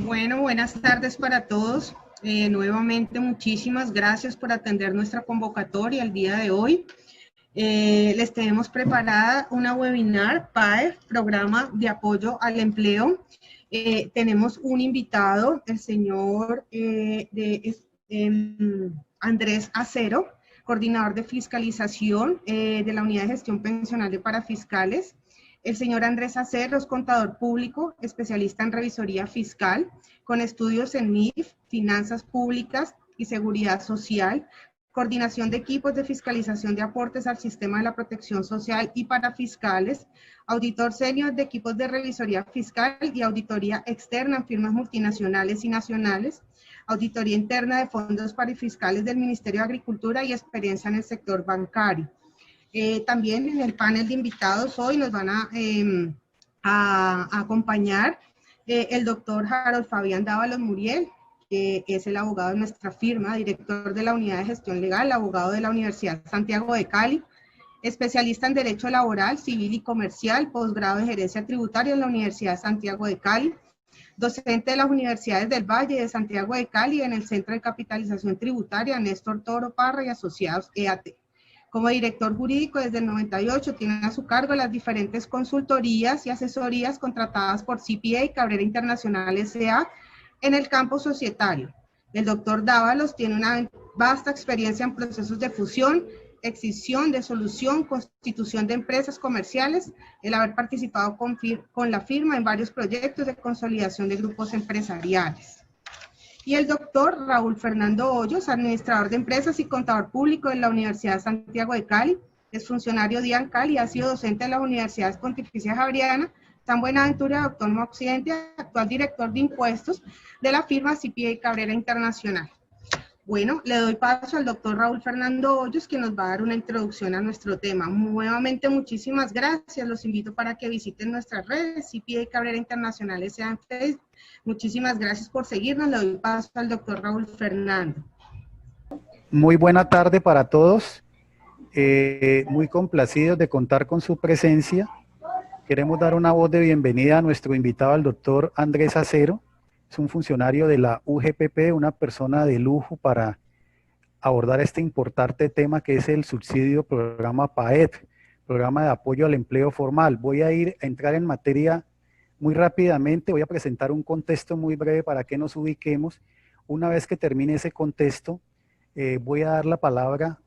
Bueno, buenas tardes para todos. Nuevamente, muchísimas gracias por atender nuestra convocatoria el día de hoy. Les tenemos preparada una webinar PAEF, Programa de Apoyo al Empleo. Tenemos un invitado, el señor Andrés Acero, coordinador de fiscalización de la Unidad de Gestión Pensional de Parafiscales. El señor Andrés Acero es contador público, especialista en revisoría fiscal, con estudios en MIF, finanzas públicas y seguridad social, coordinación de equipos de fiscalización de aportes al sistema de la protección social y parafiscales, auditor senior de equipos de revisoría fiscal y auditoría externa en firmas multinacionales y nacionales, auditoría interna de fondos parafiscales del Ministerio de Agricultura y experiencia en el sector bancario. También en el panel de invitados hoy nos van a acompañar el doctor Harold Fabián Dávalos Muriel, que es el abogado de nuestra firma, director de la Unidad de Gestión Legal, abogado de la Universidad Santiago de Cali, especialista en Derecho Laboral, Civil y Comercial, posgrado de Gerencia Tributaria en la Universidad Santiago de Cali, docente de las Universidades del Valle y de Santiago de Cali en el Centro de Capitalización Tributaria Néstor Toro Parra y Asociados EAT. Como director jurídico desde el 98 tiene a su cargo las diferentes consultorías y asesorías contratadas por CPA y Cabrera Internacional S.A. en el campo societario. El doctor Dávalos tiene una vasta experiencia en procesos de fusión, escisión, disolución, constitución de empresas comerciales, el haber participado con la firma en varios proyectos de consolidación de grupos empresariales. Y el doctor Raúl Fernando Hoyos, administrador de empresas y contador público de la Universidad Santiago de Cali, es funcionario de ANCAL y ha sido docente de las Universidades Pontificia Javeriana, San Buenaventura, Autónoma Occidente, actual director de impuestos de la firma CPA Cabrera Internacional. Bueno, le doy paso al doctor Raúl Fernando Hoyos, que nos va a dar una introducción a nuestro tema. Nuevamente, muchísimas gracias. Los invito para que visiten nuestras redes, CPA Cabrera Internacional S.A. en Facebook. Muchísimas gracias por seguirnos. Le doy paso al doctor Raúl Fernando. Muy buena tarde para todos. Muy complacidos de contar con su presencia. Queremos dar una voz de bienvenida a nuestro invitado, al doctor Andrés Acero. Es un funcionario de la UGPP, una persona de lujo para abordar este importante tema que es el subsidio programa PAEF, Programa de Apoyo al Empleo Formal. Voy a entrar en materia muy rápidamente. Voy a presentar un contexto muy breve para que nos ubiquemos. Una vez que termine ese contexto, voy a dar la palabra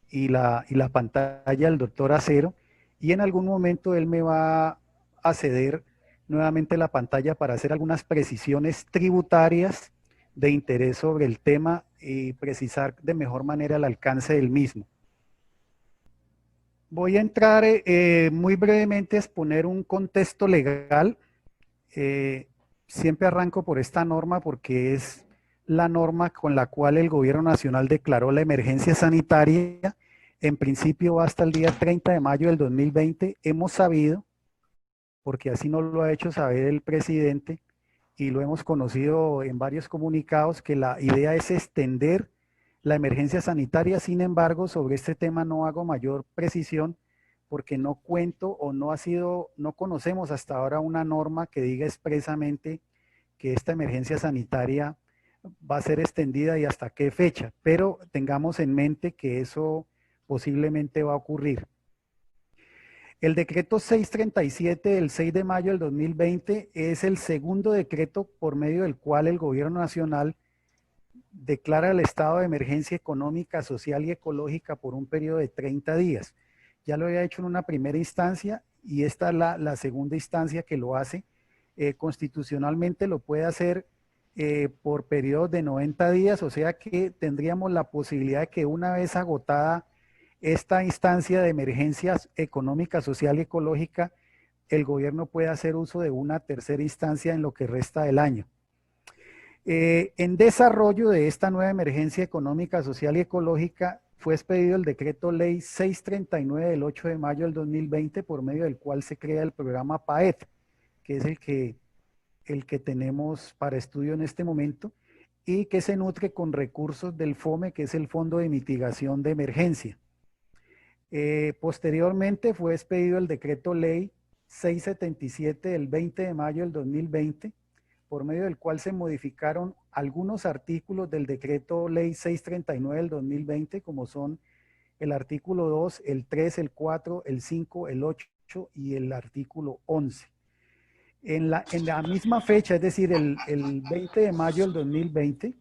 y la pantalla al doctor Acero, y en algún momento él me va a ceder nuevamente la pantalla para hacer algunas precisiones tributarias de interés sobre el tema y precisar de mejor manera el alcance del mismo. Voy a entrar muy brevemente a exponer un contexto legal. Siempre arranco por esta norma porque es la norma con la cual el Gobierno Nacional declaró la emergencia sanitaria. En principio hasta el día 30 de mayo del 2020. Hemos sabido, porque así nos lo ha hecho saber el presidente, y lo hemos conocido en varios comunicados, que la idea es extender la emergencia sanitaria. Sin embargo, sobre este tema no hago mayor precisión porque no cuento o no conocemos hasta ahora una norma que diga expresamente que esta emergencia sanitaria va a ser extendida y hasta qué fecha, pero tengamos en mente que eso posiblemente va a ocurrir. El decreto 637 del 6 de mayo del 2020 es el segundo decreto por medio del cual el Gobierno Nacional declara el estado de emergencia económica, social y ecológica por un periodo de 30 días. Ya lo había hecho en una primera instancia y esta es la segunda instancia que lo hace. Constitucionalmente lo puede hacer por periodos de 90 días, o sea que tendríamos la posibilidad de que una vez agotada esta instancia de emergencia económica, social y ecológica, el gobierno puede hacer uso de una tercera instancia en lo que resta del año. En desarrollo de esta nueva emergencia económica, social y ecológica, fue expedido el decreto ley 639 del 8 de mayo del 2020, por medio del cual se crea el programa PAEF, que es el que tenemos para estudio en este momento, y que se nutre con recursos del FOME, que es el Fondo de Mitigación de Emergencia. Posteriormente fue expedido el decreto ley 677 del 20 de mayo del 2020, por medio del cual se modificaron algunos artículos del decreto ley 639 del 2020, como son el artículo 2, el 3, el 4, el 5, el 8 y el artículo 11. En la misma fecha, es decir, el 20 de mayo del 2020,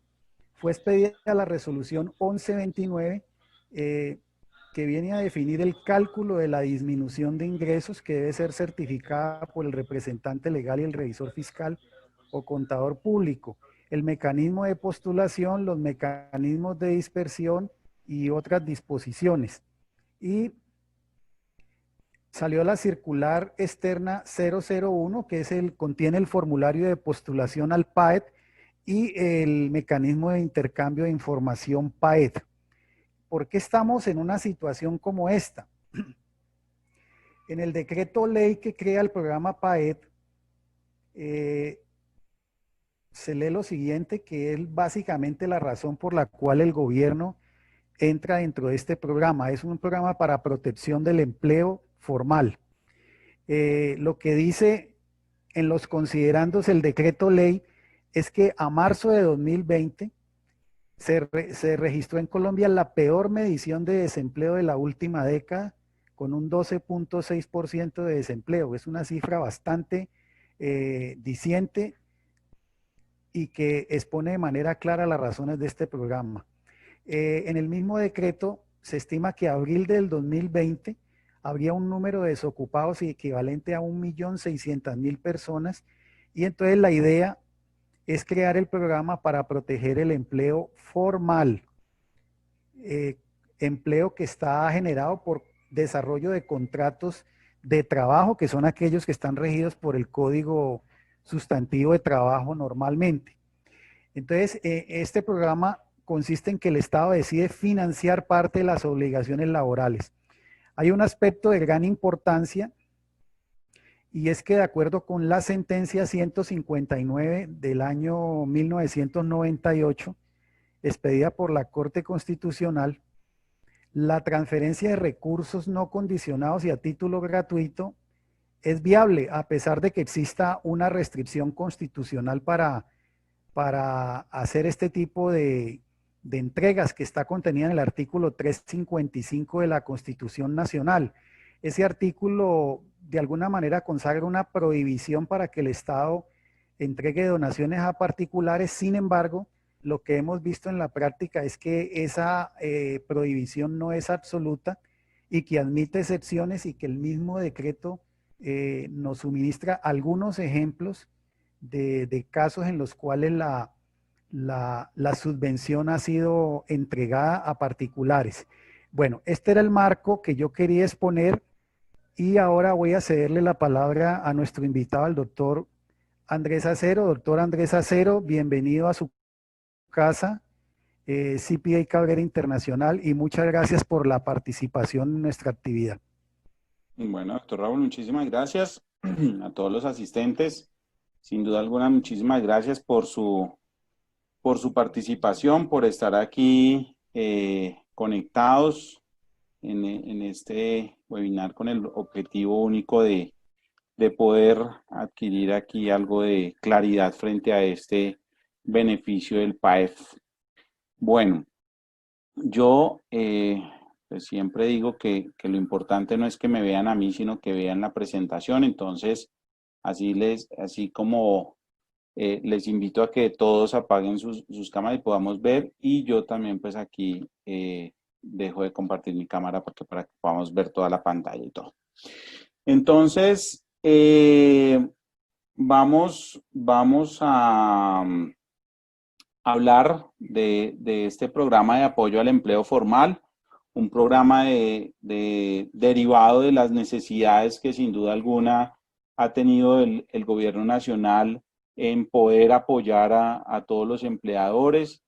fue expedida la resolución 1129, que viene a definir el cálculo de la disminución de ingresos que debe ser certificada por el representante legal y el revisor fiscal o contador público, el mecanismo de postulación, los mecanismos de dispersión y otras disposiciones. Y salió la circular externa 001, que contiene el formulario de postulación al PAET y el mecanismo de intercambio de información PAET. ¿Por qué estamos en una situación como esta? En el decreto ley que crea el programa PAET, se lee lo siguiente, que es básicamente la razón por la cual el gobierno entra dentro de este programa. Es un programa para protección del empleo formal. Lo que dice en los considerandos el decreto ley es que a marzo de 2020 se registró en Colombia la peor medición de desempleo de la última década, con un 12.6% de desempleo. Es una cifra bastante diciente y que expone de manera clara las razones de este programa. En el mismo decreto se estima que a abril del 2020 habría un número de desocupados equivalente a 1.600.000 personas, y entonces la idea es crear el programa para proteger el empleo formal, empleo que está generado por desarrollo de contratos de trabajo, que son aquellos que están regidos por el Código Sustantivo de Trabajo normalmente. Entonces, este programa consiste en que el Estado decide financiar parte de las obligaciones laborales. Hay un aspecto de gran importancia, y es que de acuerdo con la sentencia 159 del año 1998, expedida por la Corte Constitucional, la transferencia de recursos no condicionados y a título gratuito es viable, a pesar de que exista una restricción constitucional para hacer este tipo de entregas, que está contenida en el artículo 355 de la Constitución Nacional. Ese artículo de alguna manera consagra una prohibición para que el Estado entregue donaciones a particulares. Sin embargo, lo que hemos visto en la práctica es que esa prohibición no es absoluta y que admite excepciones, y que el mismo decreto nos suministra algunos ejemplos de casos en los cuales la subvención ha sido entregada a particulares. Bueno, este era el marco que yo quería exponer, y ahora voy a cederle la palabra a nuestro invitado, al doctor Andrés Acero. Doctor Andrés Acero, bienvenido a su casa, CPA Cabrera Internacional, y muchas gracias por la participación en nuestra actividad. Bueno, doctor Raúl, muchísimas gracias a todos los asistentes. Sin duda alguna, muchísimas gracias por su participación, por estar aquí conectados en este webinar con el objetivo único de poder adquirir aquí algo de claridad frente a este beneficio del PAEF. Bueno, yo pues siempre digo que lo importante no es que me vean a mí, sino que vean la presentación. Entonces, así como les invito a que todos apaguen sus cámaras y podamos ver, y yo también pues aquí dejo de compartir mi cámara para que podamos ver toda la pantalla y todo. Entonces, vamos a hablar de este programa de apoyo al empleo formal, un programa derivado de las necesidades que sin duda alguna ha tenido el gobierno nacional en poder apoyar a todos los empleadores,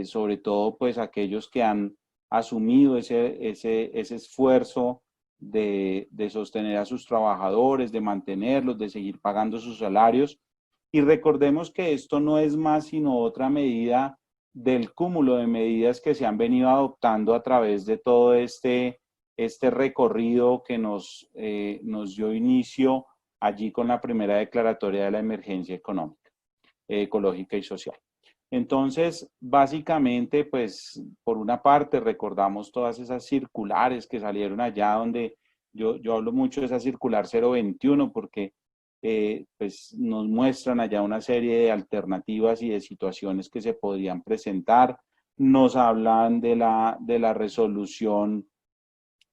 sobre todo pues aquellos que han asumido ese esfuerzo de sostener a sus trabajadores, de mantenerlos, de seguir pagando sus salarios. Y recordemos que esto no es más sino otra medida del cúmulo de medidas que se han venido adoptando a través de todo este recorrido que nos dio inicio allí con la primera declaratoria de la emergencia económica. ecológica y social. Entonces, básicamente, pues, por una parte, recordamos todas esas circulares que salieron allá, donde yo hablo mucho de esa circular 021, porque pues, nos muestran allá una serie de alternativas y de situaciones que se podrían presentar. Nos hablan de la resolución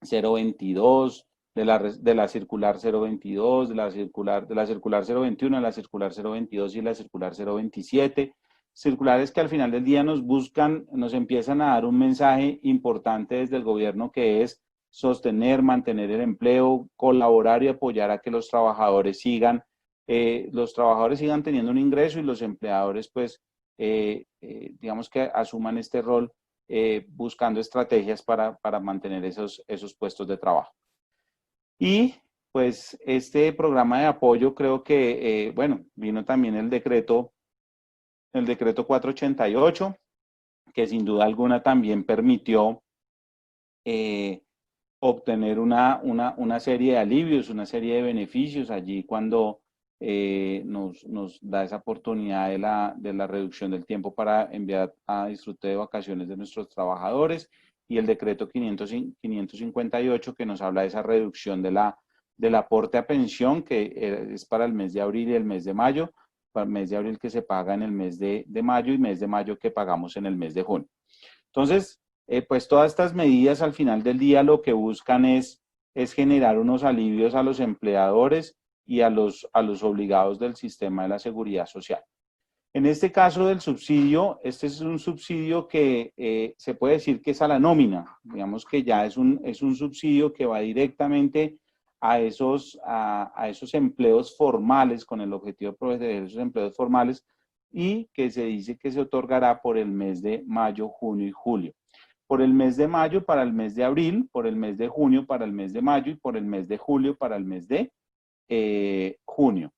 022, de la circular 022, de la circular 021, de la circular 022 y la circular 027. Circulares que al final del día nos buscan, nos empiezan a dar un mensaje importante desde el gobierno, que es sostener, mantener el empleo, colaborar y apoyar a que los trabajadores sigan teniendo un ingreso, y los empleadores, pues, digamos que asuman este rol, buscando estrategias para mantener esos puestos de trabajo. Y pues este programa de apoyo, creo que, bueno, vino también el decreto 488, que sin duda alguna también permitió obtener una serie de alivios, una serie de beneficios allí, cuando nos da esa oportunidad de la reducción del tiempo para enviar a disfrute de vacaciones de nuestros trabajadores, y el decreto 558, que nos habla de esa reducción del aporte a pensión, que es para el mes de abril y el mes de mayo, para el mes de abril que se paga en el mes de mayo, y mes de mayo que pagamos en el mes de junio. Entonces, pues todas estas medidas al final del día lo que buscan es generar unos alivios a los empleadores y a los obligados del sistema de la seguridad social. En este caso del subsidio, este es un subsidio que se puede decir que es a la nómina. Digamos que ya es un subsidio que va directamente a esos empleos formales, con el objetivo de proveer esos empleos formales, y que se dice que se otorgará por el mes de mayo, junio y julio. Por el mes de mayo para el mes de abril, por el mes de junio para el mes de mayo, y por el mes de julio para el mes de junio.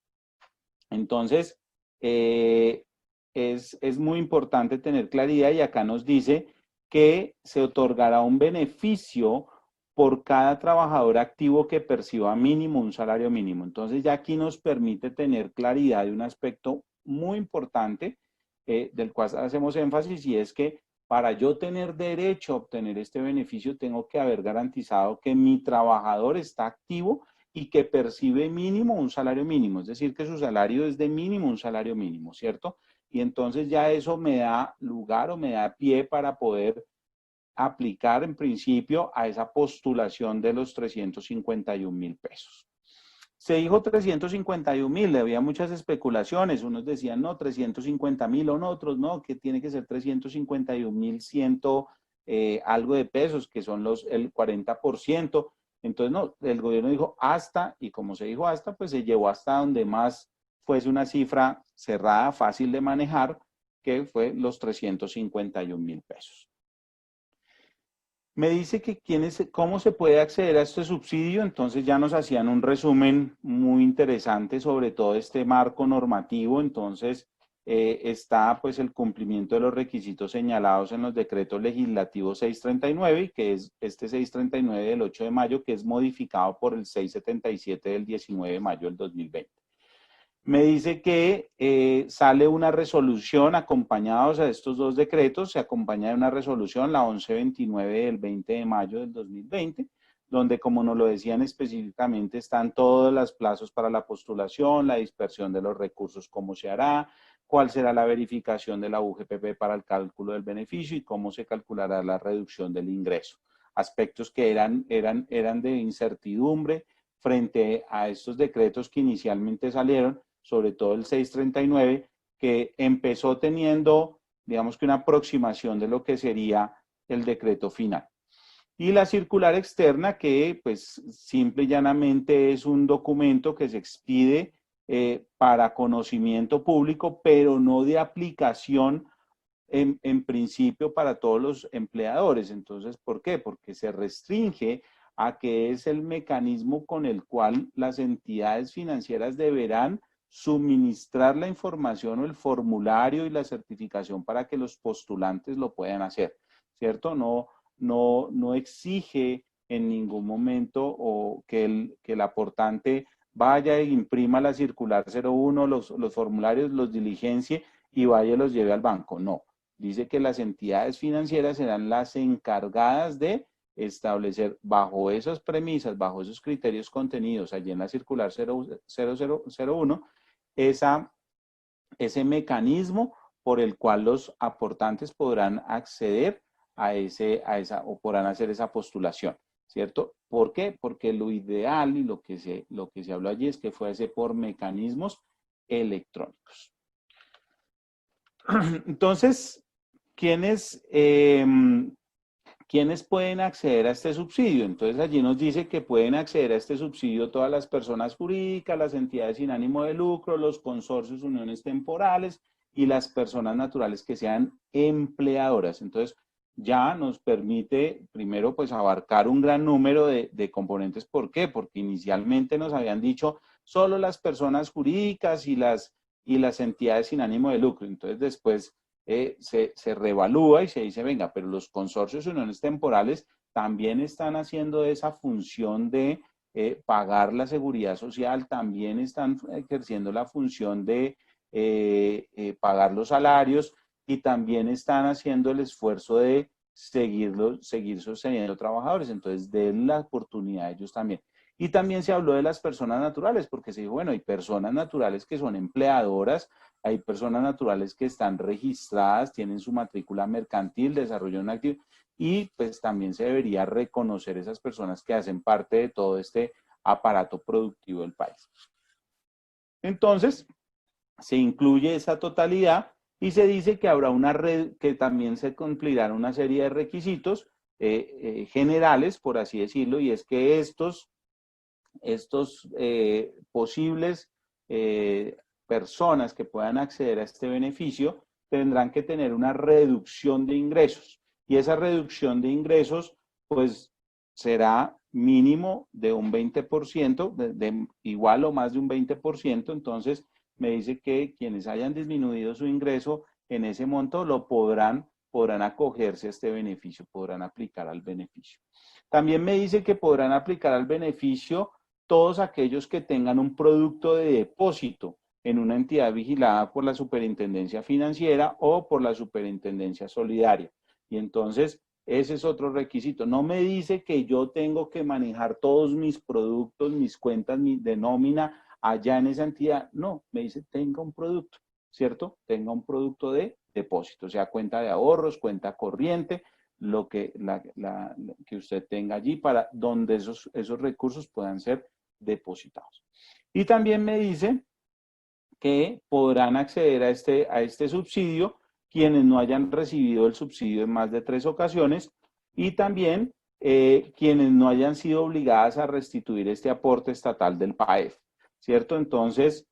Entonces, es muy importante tener claridad, y acá nos dice que se otorgará un beneficio por cada trabajador activo que perciba mínimo un salario mínimo. Entonces, ya aquí nos permite tener claridad de un aspecto muy importante, del cual hacemos énfasis, y es que para yo tener derecho a obtener este beneficio, tengo que haber garantizado que mi trabajador está activo y que percibe mínimo un salario mínimo, es decir, que su salario es de mínimo un salario mínimo, ¿cierto? Y entonces ya eso me da lugar, o me da pie, para poder aplicar en principio a esa postulación de los 351.000 pesos. Se dijo 351.000, había muchas especulaciones, unos decían no, 350.000, o no, otros no, que tiene que ser 351.100 algo de pesos, que son el 40%. Entonces, no, el gobierno dijo hasta, y como se dijo hasta, pues se llevó hasta donde más fuese una cifra cerrada, fácil de manejar, que fue los 351.000 pesos. Me dice que cómo se puede acceder a este subsidio. Entonces ya nos hacían un resumen muy interesante sobre todo este marco normativo. Entonces está pues el cumplimiento de los requisitos señalados en los decretos legislativos 639, que es este 639 del 8 de mayo, que es modificado por el 677 del 19 de mayo del 2020. Me dice que sale una resolución acompañados a estos dos decretos, se acompaña de una resolución, la 1129 del 20 de mayo del 2020, donde, como nos lo decían específicamente, están todos los plazos para la postulación, la dispersión de los recursos, cómo se hará, cuál será la verificación de la UGPP para el cálculo del beneficio, y cómo se calculará la reducción del ingreso. Aspectos que eran de incertidumbre frente a estos decretos que inicialmente salieron, sobre todo el 639, que empezó teniendo, digamos que una aproximación de lo que sería el decreto final. Y la circular externa, que pues simple y llanamente es un documento que se expide para conocimiento público, pero no de aplicación en principio para todos los empleadores. Entonces, ¿por qué? Porque se restringe a que es el mecanismo con el cual las entidades financieras deberán suministrar la información o el formulario y la certificación para que los postulantes lo puedan hacer, ¿cierto? No exige en ningún momento o que el aportante vaya e imprima la circular 01, los formularios, los diligencie y vaya y los lleve al banco. No, dice que las entidades financieras serán las encargadas de establecer bajo esas premisas, bajo esos criterios contenidos allí en la circular 0001, ese mecanismo por el cual los aportantes podrán acceder o podrán hacer esa postulación, ¿cierto? ¿Por qué? Porque lo ideal y lo que se habló allí es que fuese por mecanismos electrónicos. Entonces, ¿quiénes pueden acceder a este subsidio? Entonces allí nos dice que pueden acceder a este subsidio todas las personas jurídicas, las entidades sin ánimo de lucro, los consorcios, uniones temporales y las personas naturales que sean empleadoras. Entonces ya nos permite primero pues abarcar un gran número de componentes. ¿Por qué? Porque inicialmente nos habían dicho solo las personas jurídicas y las entidades sin ánimo de lucro. Entonces después se reevalúa y se dice, venga, pero los consorcios y uniones temporales también están haciendo esa función de pagar la seguridad social, también están ejerciendo la función de pagar los salarios y también están haciendo el esfuerzo de seguir sosteniendo trabajadores. Entonces, den la oportunidad a ellos también. Y también se habló de las personas naturales, porque se dijo, bueno, hay personas naturales que son empleadoras, hay personas naturales que están registradas, tienen su matrícula mercantil, desarrollan una actividad, y pues también se debería reconocer esas personas que hacen parte de todo este aparato productivo del país. Entonces, se incluye esa totalidad y se dice que habrá una red, que también se cumplirán una serie de requisitos generales, por así decirlo, y es que estos posibles personas que puedan acceder a este beneficio tendrán que tener una reducción de ingresos. Y esa reducción de ingresos, pues, será mínimo de un 20%, de igual o más de un 20%. Entonces, me dice que quienes hayan disminuido su ingreso en ese monto lo podrán acogerse a este beneficio, podrán aplicar al beneficio. También me dice que podrán aplicar al beneficio todos aquellos que tengan un producto de depósito en una entidad vigilada por la Superintendencia Financiera o por la Superintendencia Solidaria. Y entonces, ese es otro requisito. No me dice que yo tengo que manejar todos mis productos, mis cuentas de nómina allá en esa entidad. No, me dice tenga un producto, ¿cierto? Tenga un producto de depósito, o sea, cuenta de ahorros, cuenta corriente, lo que usted tenga allí para donde esos recursos puedan ser depositados. Y también me dice que podrán acceder a este subsidio quienes no hayan recibido el subsidio en más de 3 ocasiones y también quienes no hayan sido obligadas a restituir este aporte estatal del PAEF, ¿cierto? Entonces,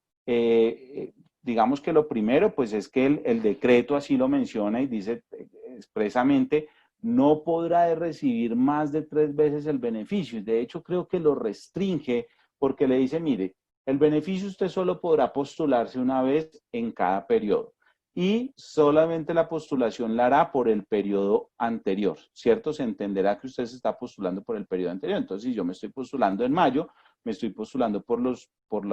digamos que lo primero, pues es que el decreto así lo menciona y dice expresamente, no podrá recibir más de 3 veces el beneficio. De hecho, creo que lo restringe porque le dice, mire, el beneficio usted solo podrá postularse una vez en cada periodo y solamente la postulación la hará por el periodo anterior, ¿cierto? Se entenderá que usted se está postulando por el periodo anterior. Entonces, si yo me estoy postulando en mayo, me estoy postulando por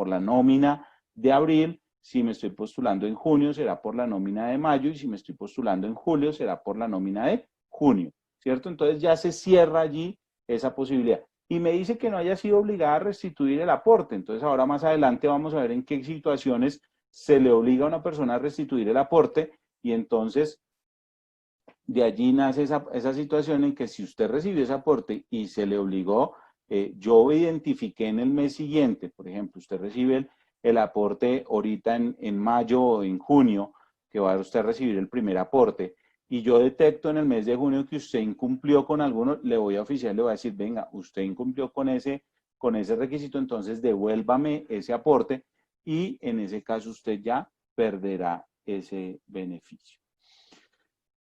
la nómina de abril. Si me estoy postulando en junio, será por la nómina de mayo, y si me estoy postulando en julio, será por la nómina de junio, ¿cierto? Entonces ya se cierra allí esa posibilidad. Y me dice que no haya sido obligada a restituir el aporte. Entonces ahora más adelante vamos a ver en qué situaciones se le obliga a una persona a restituir el aporte, y entonces de allí nace esa situación en que si usted recibió ese aporte y se le obligó, yo identifiqué en el mes siguiente, por ejemplo, usted recibe el aporte ahorita en mayo o en junio, que va a usted recibir el primer aporte, y yo detecto en el mes de junio que usted incumplió con alguno, le voy a oficiar, le voy a decir, venga, usted incumplió con ese requisito, entonces devuélvame ese aporte, y en ese caso usted ya perderá ese beneficio.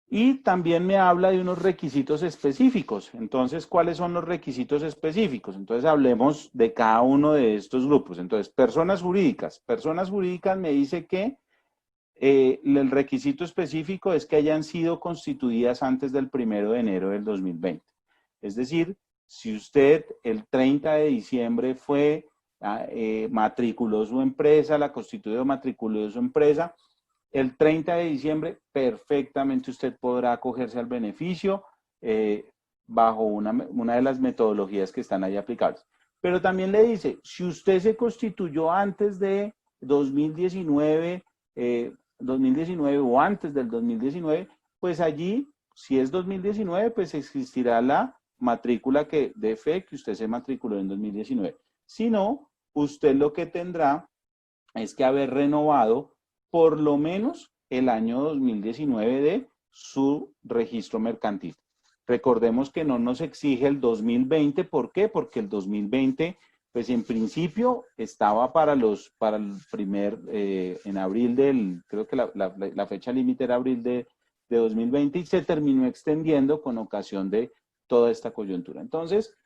Y también me habla de unos requisitos específicos. Entonces, ¿cuáles son los requisitos específicos? Entonces, hablemos de cada uno de estos grupos. Entonces, personas jurídicas. Personas jurídicas me dice que el requisito específico es que hayan sido constituidas antes del 1 de enero del 2020. Es decir, si usted el 30 de diciembre fue matriculó su empresa, la constituyó, matriculó su empresa, el 30 de diciembre perfectamente usted podrá acogerse al beneficio bajo una de las metodologías que están ahí aplicables. Pero también le dice, si usted se constituyó antes de 2019 o antes del 2019, pues allí, si es 2019, pues existirá la matrícula que dé fe que usted se matriculó en 2019. Si no, usted lo que tendrá es que haber renovado por lo menos el año 2019 de su registro mercantil. Recordemos que no nos exige el 2020, ¿por qué? Porque el 2020, pues en principio estaba para el primer, en abril creo que la fecha límite era abril de 2020 y se terminó extendiendo con ocasión de toda esta coyuntura. Entonces,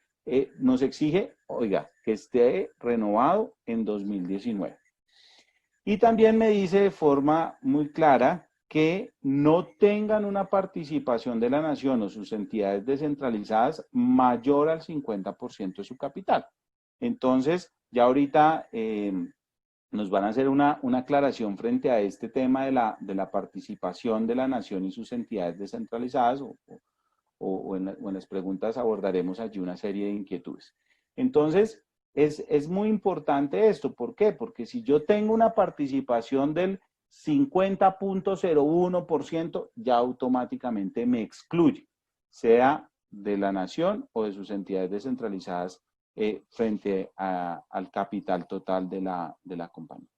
nos exige, oiga, que esté renovado en 2019. Y también me dice de forma muy clara que no tengan una participación de la nación o sus entidades descentralizadas mayor al 50% de su capital. Entonces, ya ahorita nos van a hacer una aclaración frente a este tema de la participación de la nación y sus entidades descentralizadas, o en las preguntas abordaremos allí una serie de inquietudes. Entonces, es muy importante esto. ¿Por qué? Porque si yo tengo una participación del 50.01%, ya automáticamente me excluye, sea de la nación o de sus entidades descentralizadas frente al capital total de la compañía.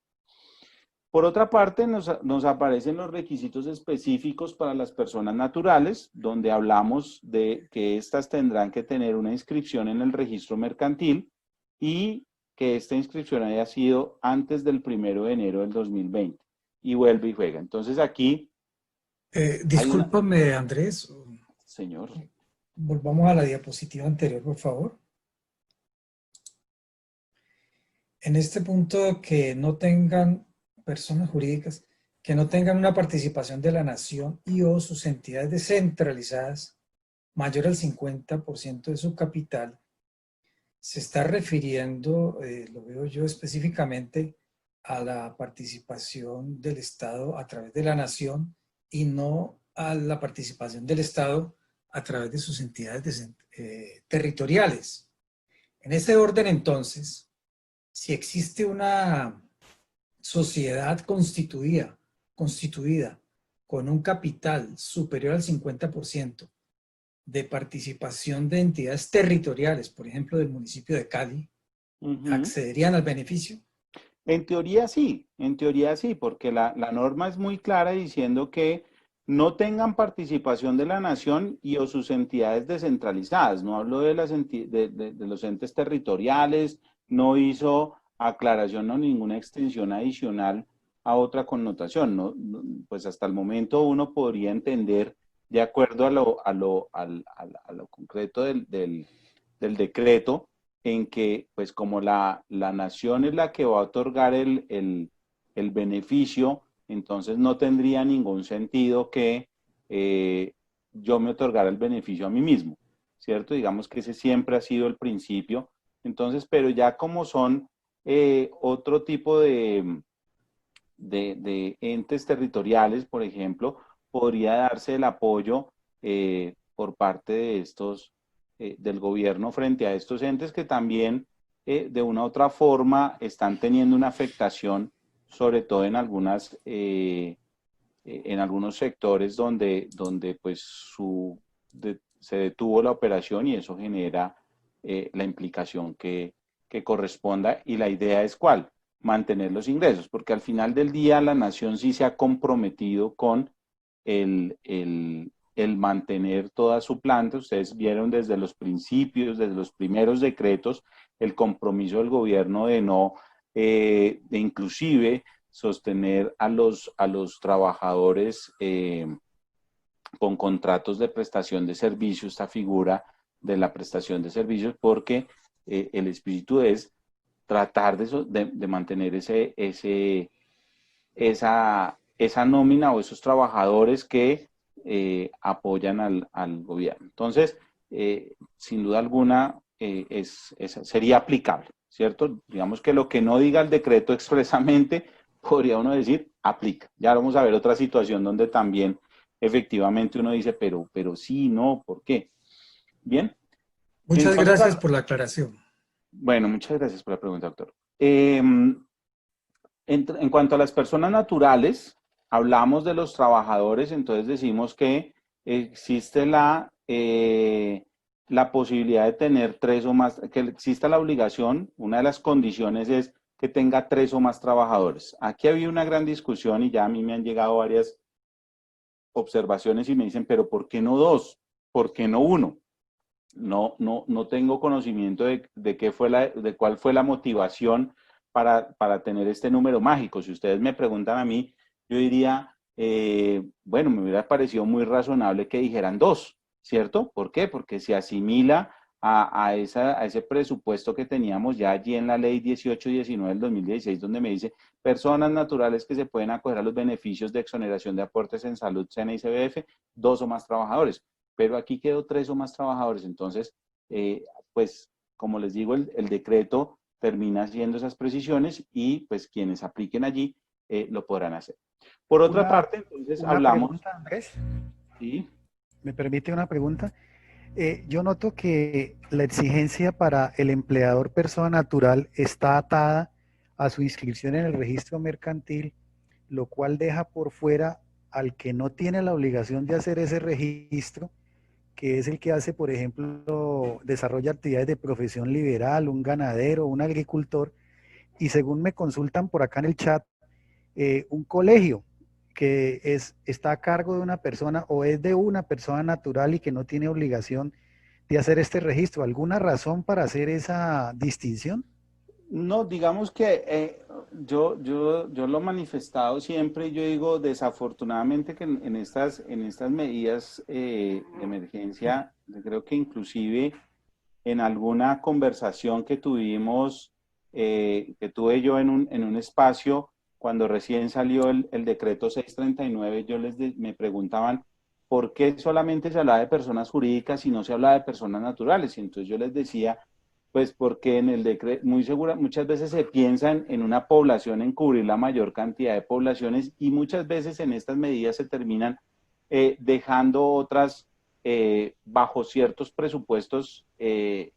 Por otra parte, nos aparecen los requisitos específicos para las personas naturales, donde hablamos de que éstas tendrán que tener una inscripción en el registro mercantil y que esta inscripción haya sido antes del 1 de enero del 2020 y vuelve y juega. Entonces aquí... discúlpame, Andrés. Señor. Volvamos a la diapositiva anterior, por favor. En este punto, que no tengan personas jurídicas que no tengan una participación de la nación y o sus entidades descentralizadas mayor al 50% de su capital, se está refiriendo, lo veo yo específicamente, a la participación del Estado a través de la nación y no a la participación del Estado a través de sus entidades territoriales. En este orden, entonces, si existe una sociedad constituida con un capital superior al 50% de participación de entidades territoriales, por ejemplo, del municipio de Cali, ¿accederían al beneficio? En teoría sí, porque la norma es muy clara diciendo que no tengan participación de la nación y o sus entidades descentralizadas. No hablo de los entes territoriales, no hizo aclaración o ninguna extensión adicional a otra connotación. ¿No? Pues hasta el momento uno podría entender, de acuerdo a lo concreto del decreto, en que pues como la nación es la que va a otorgar el beneficio, entonces no tendría ningún sentido que yo me otorgara el beneficio a mí mismo, ¿cierto? Digamos que ese siempre ha sido el principio. Entonces, pero ya como son otro tipo de entes territoriales, por ejemplo, podría darse el apoyo por parte de estos, del gobierno frente a estos entes que también de una u otra forma están teniendo una afectación, sobre todo en algunos sectores donde pues se detuvo la operación y eso genera la implicación que corresponda, y la idea es ¿cuál? Mantener los ingresos, porque al final del día la nación sí se ha comprometido con el mantener toda su planta. Ustedes vieron desde los principios, desde los primeros decretos, el compromiso del gobierno de no, de inclusive sostener a los trabajadores con contratos de prestación de servicios, esta figura de la prestación de servicios, porque el espíritu es tratar de mantener esa nómina o esos trabajadores que apoyan al gobierno. Entonces, sin duda alguna, sería aplicable. ¿cierto? Digamos que lo que no diga el decreto expresamente, podría uno decir, aplica. Ya vamos a ver otra situación donde también efectivamente uno dice, pero sí, no, ¿por qué? Bien. Muchas Entonces, gracias por la aclaración. bueno, muchas gracias por la pregunta, doctor. En cuanto a las personas naturales, hablamos de los trabajadores, entonces decimos que existe la posibilidad de tener 3 o más, que exista la obligación, una de las condiciones es que tenga 3 o más trabajadores. Aquí había una gran discusión y ya a mí me han llegado varias observaciones y me dicen, pero ¿por qué no 2? ¿Por qué no 1? No tengo conocimiento de cuál fue la motivación para tener este número mágico. Si ustedes me preguntan a mí, yo diría, bueno, me hubiera parecido muy razonable que dijeran 2, ¿cierto? ¿Por qué? Porque se asimila a ese presupuesto que teníamos ya allí en la ley 1819 del 2016, donde me dice personas naturales que se pueden acoger a los beneficios de exoneración de aportes en salud, SENA y CBF, 2 o más trabajadores. Pero aquí quedó 3 o más trabajadores. Entonces, pues, como les digo, el decreto termina haciendo esas precisiones y pues quienes apliquen allí lo podrán hacer. Por otra parte, entonces Una hablamos... pregunta, Andrés. ¿Sí? ¿Me permite una pregunta? Yo noto que la exigencia para el empleador persona natural está atada a su inscripción en el registro mercantil, lo cual deja por fuera al que no tiene la obligación de hacer ese registro, que es el que hace, por ejemplo, desarrolla actividades de profesión liberal, un ganadero, un agricultor, y según me consultan por acá en el chat, un colegio que está a cargo de una persona o es de una persona natural y que no tiene obligación de hacer este registro. ¿Alguna razón para hacer esa distinción? No, digamos que yo lo he manifestado siempre y yo digo desafortunadamente que en estas medidas de emergencia, yo creo que inclusive en alguna conversación que tuvimos, que tuve yo en un espacio, cuando recién salió el decreto 639, me preguntaban por qué solamente se hablaba de personas jurídicas y no se hablaba de personas naturales. Y entonces yo les decía, pues porque en el decreto, muchas veces se piensa en una población, en cubrir la mayor cantidad de poblaciones y muchas veces en estas medidas se terminan dejando otras bajo ciertos presupuestos que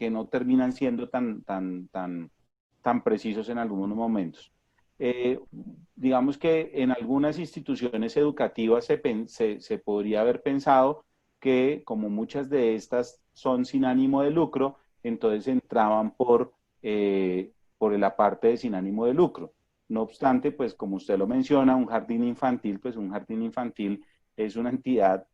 no terminan siendo tan precisos en algunos momentos. Digamos que en algunas instituciones educativas se podría haber pensado que como muchas de estas son sin ánimo de lucro, entonces entraban por la parte de sin ánimo de lucro. No obstante, pues como usted lo menciona, un jardín infantil, pues un jardín infantil es una entidad,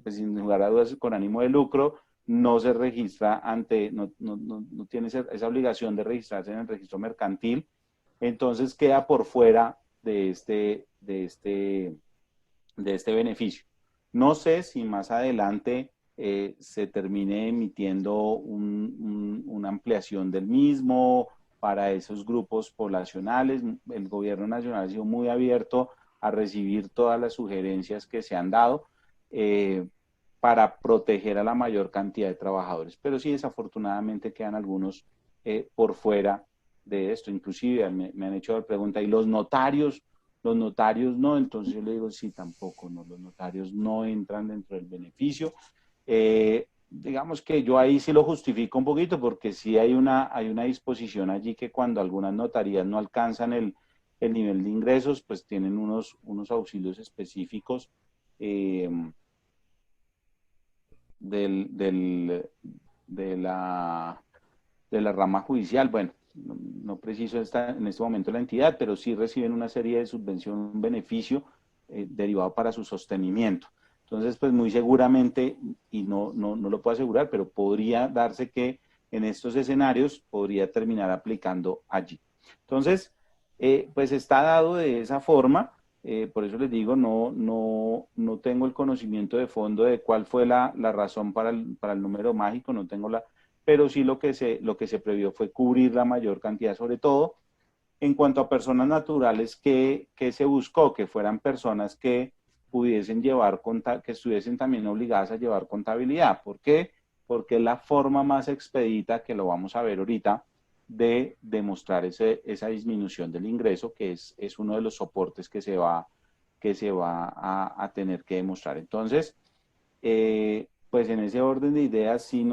pues sin lugar a dudas, con ánimo de lucro, no se registra no tiene esa obligación de registrarse en el registro mercantil, entonces queda por fuera de este beneficio. No sé si más adelante se termine emitiendo una ampliación del mismo para esos grupos poblacionales. El gobierno nacional ha sido muy abierto a recibir todas las sugerencias que se han dado para proteger a la mayor cantidad de trabajadores. Pero sí, desafortunadamente quedan algunos por fuera de esto. Inclusive me han hecho la pregunta, ¿y los notarios? Los notarios no, entonces yo le digo, sí, tampoco, no, los notarios no entran dentro del beneficio. Digamos que yo ahí sí lo justifico un poquito, porque sí hay una disposición allí que cuando algunas notarías no alcanzan el nivel de ingresos, pues tienen unos auxilios específicos de la rama judicial. Bueno, no preciso en este momento la entidad, pero sí reciben una serie de subvención, un beneficio derivado para su sostenimiento. Entonces, pues muy seguramente, y no lo puedo asegurar, pero podría darse que en estos escenarios podría terminar aplicando allí. Entonces, pues está dado de esa forma. Por eso les digo, no tengo el conocimiento de fondo de cuál fue la razón para el número mágico, no tengo pero sí lo que se previó fue cubrir la mayor cantidad, sobre todo en cuanto a personas naturales que se buscó, que fueran personas que pudiesen que estuviesen también obligadas a llevar contabilidad. ¿Por qué? porque es la forma más expedita, que lo vamos a ver ahorita, de demostrar esa disminución del ingreso, que es uno de los soportes que se va a tener que demostrar. Entonces, pues en ese orden de ideas, sí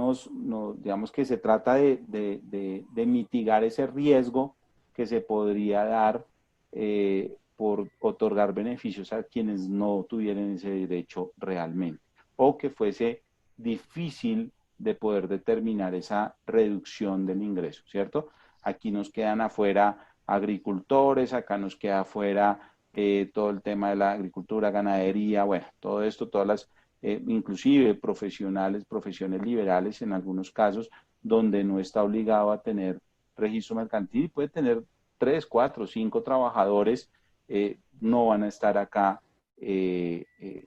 digamos que se trata de mitigar ese riesgo que se podría dar por otorgar beneficios a quienes no tuvieran ese derecho realmente, o que fuese difícil de poder determinar esa reducción del ingreso, ¿cierto? Aquí nos quedan afuera agricultores, acá nos queda afuera todo el tema de la agricultura, ganadería, bueno, todo esto, todas las, inclusive profesionales, profesiones liberales en algunos casos, donde no está obligado a tener registro mercantil y puede tener 3, 4, 5 trabajadores, no van a estar acá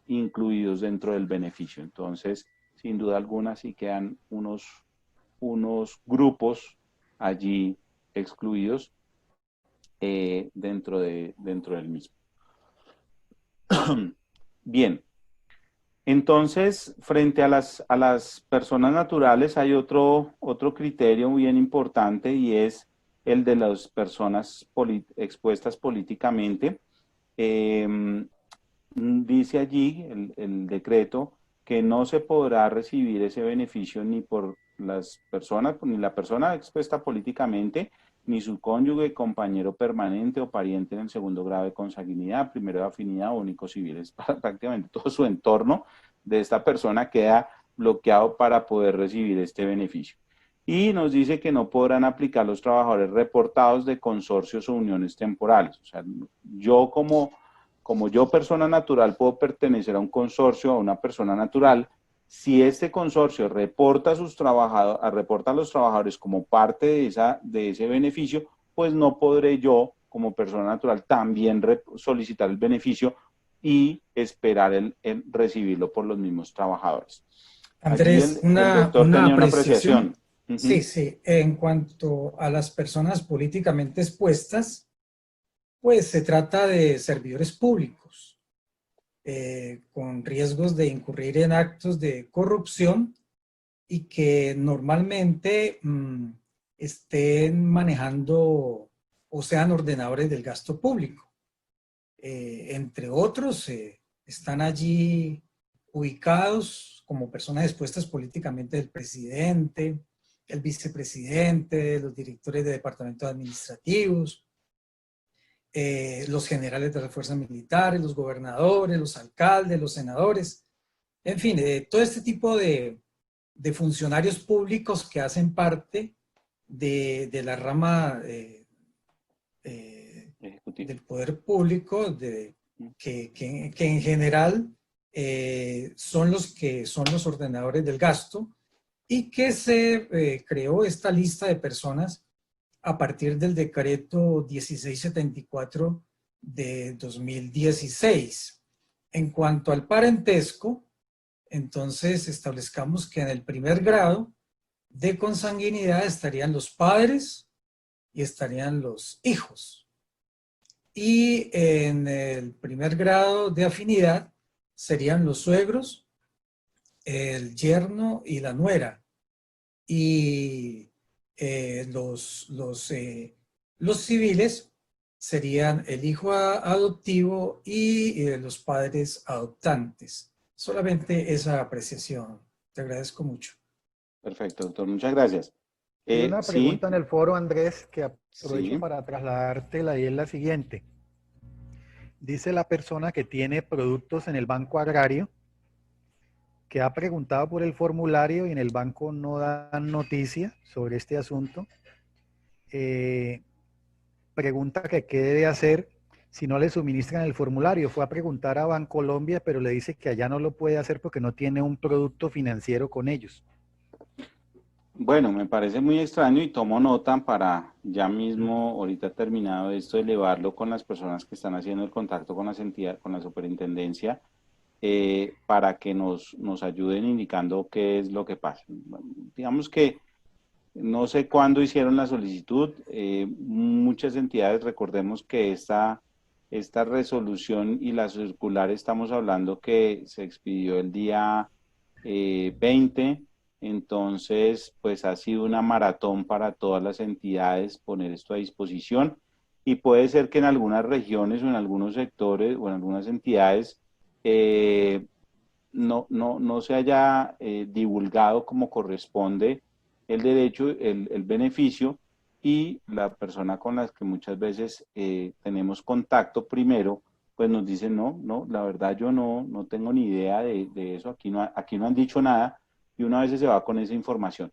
incluidos dentro del beneficio. Entonces, sin duda alguna, sí quedan unos grupos allí excluidos dentro del mismo. Bien, entonces, frente a las personas naturales hay otro criterio bien importante, y es el de las personas expuestas políticamente. Dice allí el decreto que no se podrá recibir ese beneficio ni por las personas, ni la persona expuesta políticamente, ni su cónyuge, compañero permanente o pariente en el segundo grado de consanguinidad, primero de afinidad o único civil. Es prácticamente todo su entorno de esta persona queda bloqueado para poder recibir este beneficio. Y nos dice que no podrán aplicar los trabajadores reportados de consorcios o uniones temporales. O sea, yo como yo persona natural puedo pertenecer a un consorcio, a una persona natural. Si este consorcio reporta a los trabajadores como parte de ese beneficio, pues no podré yo, como persona natural, también solicitar el beneficio y esperar el recibirlo por los mismos trabajadores. Andrés, Allí el doctor tenía una apreciación. Sí, sí. En cuanto a las personas políticamente expuestas, pues se trata de servidores públicos, con riesgos de incurrir en actos de corrupción y que normalmente estén manejando o sean ordenadores del gasto público. Entre otros, están allí ubicados como personas expuestas políticamente el presidente, el vicepresidente, los directores de departamentos administrativos, los generales de las fuerzas militares, los gobernadores, los alcaldes, los senadores, en fin, todo este tipo de funcionarios públicos que hacen parte de la rama del poder público, que en general son los ordenadores del gasto, y que se creó esta lista de personas a partir del decreto 1674 de 2016. En cuanto al parentesco, entonces establezcamos que en el primer grado de consanguinidad estarían los padres y estarían los hijos. Y en el primer grado de afinidad serían los suegros, el yerno y la nuera. Y los civiles serían el hijo adoptivo y los padres adoptantes. Solamente esa apreciación. Te agradezco mucho. Perfecto, doctor. Muchas gracias. Hay una Sí, pregunta en el foro, Andrés, que aprovecho sí. para trasladártela, y es la siguiente. Dice la persona que tiene productos en el Banco Agrario, que ha preguntado por el formulario y en el banco no dan noticia sobre este asunto. Pregunta que qué debe hacer si no le suministran el formulario. Fue a preguntar a Bancolombia, pero le dice que allá no lo puede hacer porque no tiene un producto financiero con ellos. Bueno, me parece muy extraño y tomo nota para ya mismo, ahorita terminado esto, elevarlo con las personas que están haciendo el contacto con las entidades, con la superintendencia, para que nos ayuden indicando qué es lo que pasa. Digamos que no sé cuándo hicieron la solicitud. Muchas entidades, recordemos que esta resolución y la circular, estamos hablando que se expidió el día 20 Entonces, pues ha sido una maratón para todas las entidades poner esto a disposición y puede ser que en algunas regiones o en algunos sectores o en algunas entidades no se haya divulgado como corresponde el derecho, el beneficio, y la persona con la que muchas veces tenemos contacto primero, pues nos dice, no, la verdad yo no tengo ni idea de eso, aquí no han dicho nada, y una vez se va con esa información.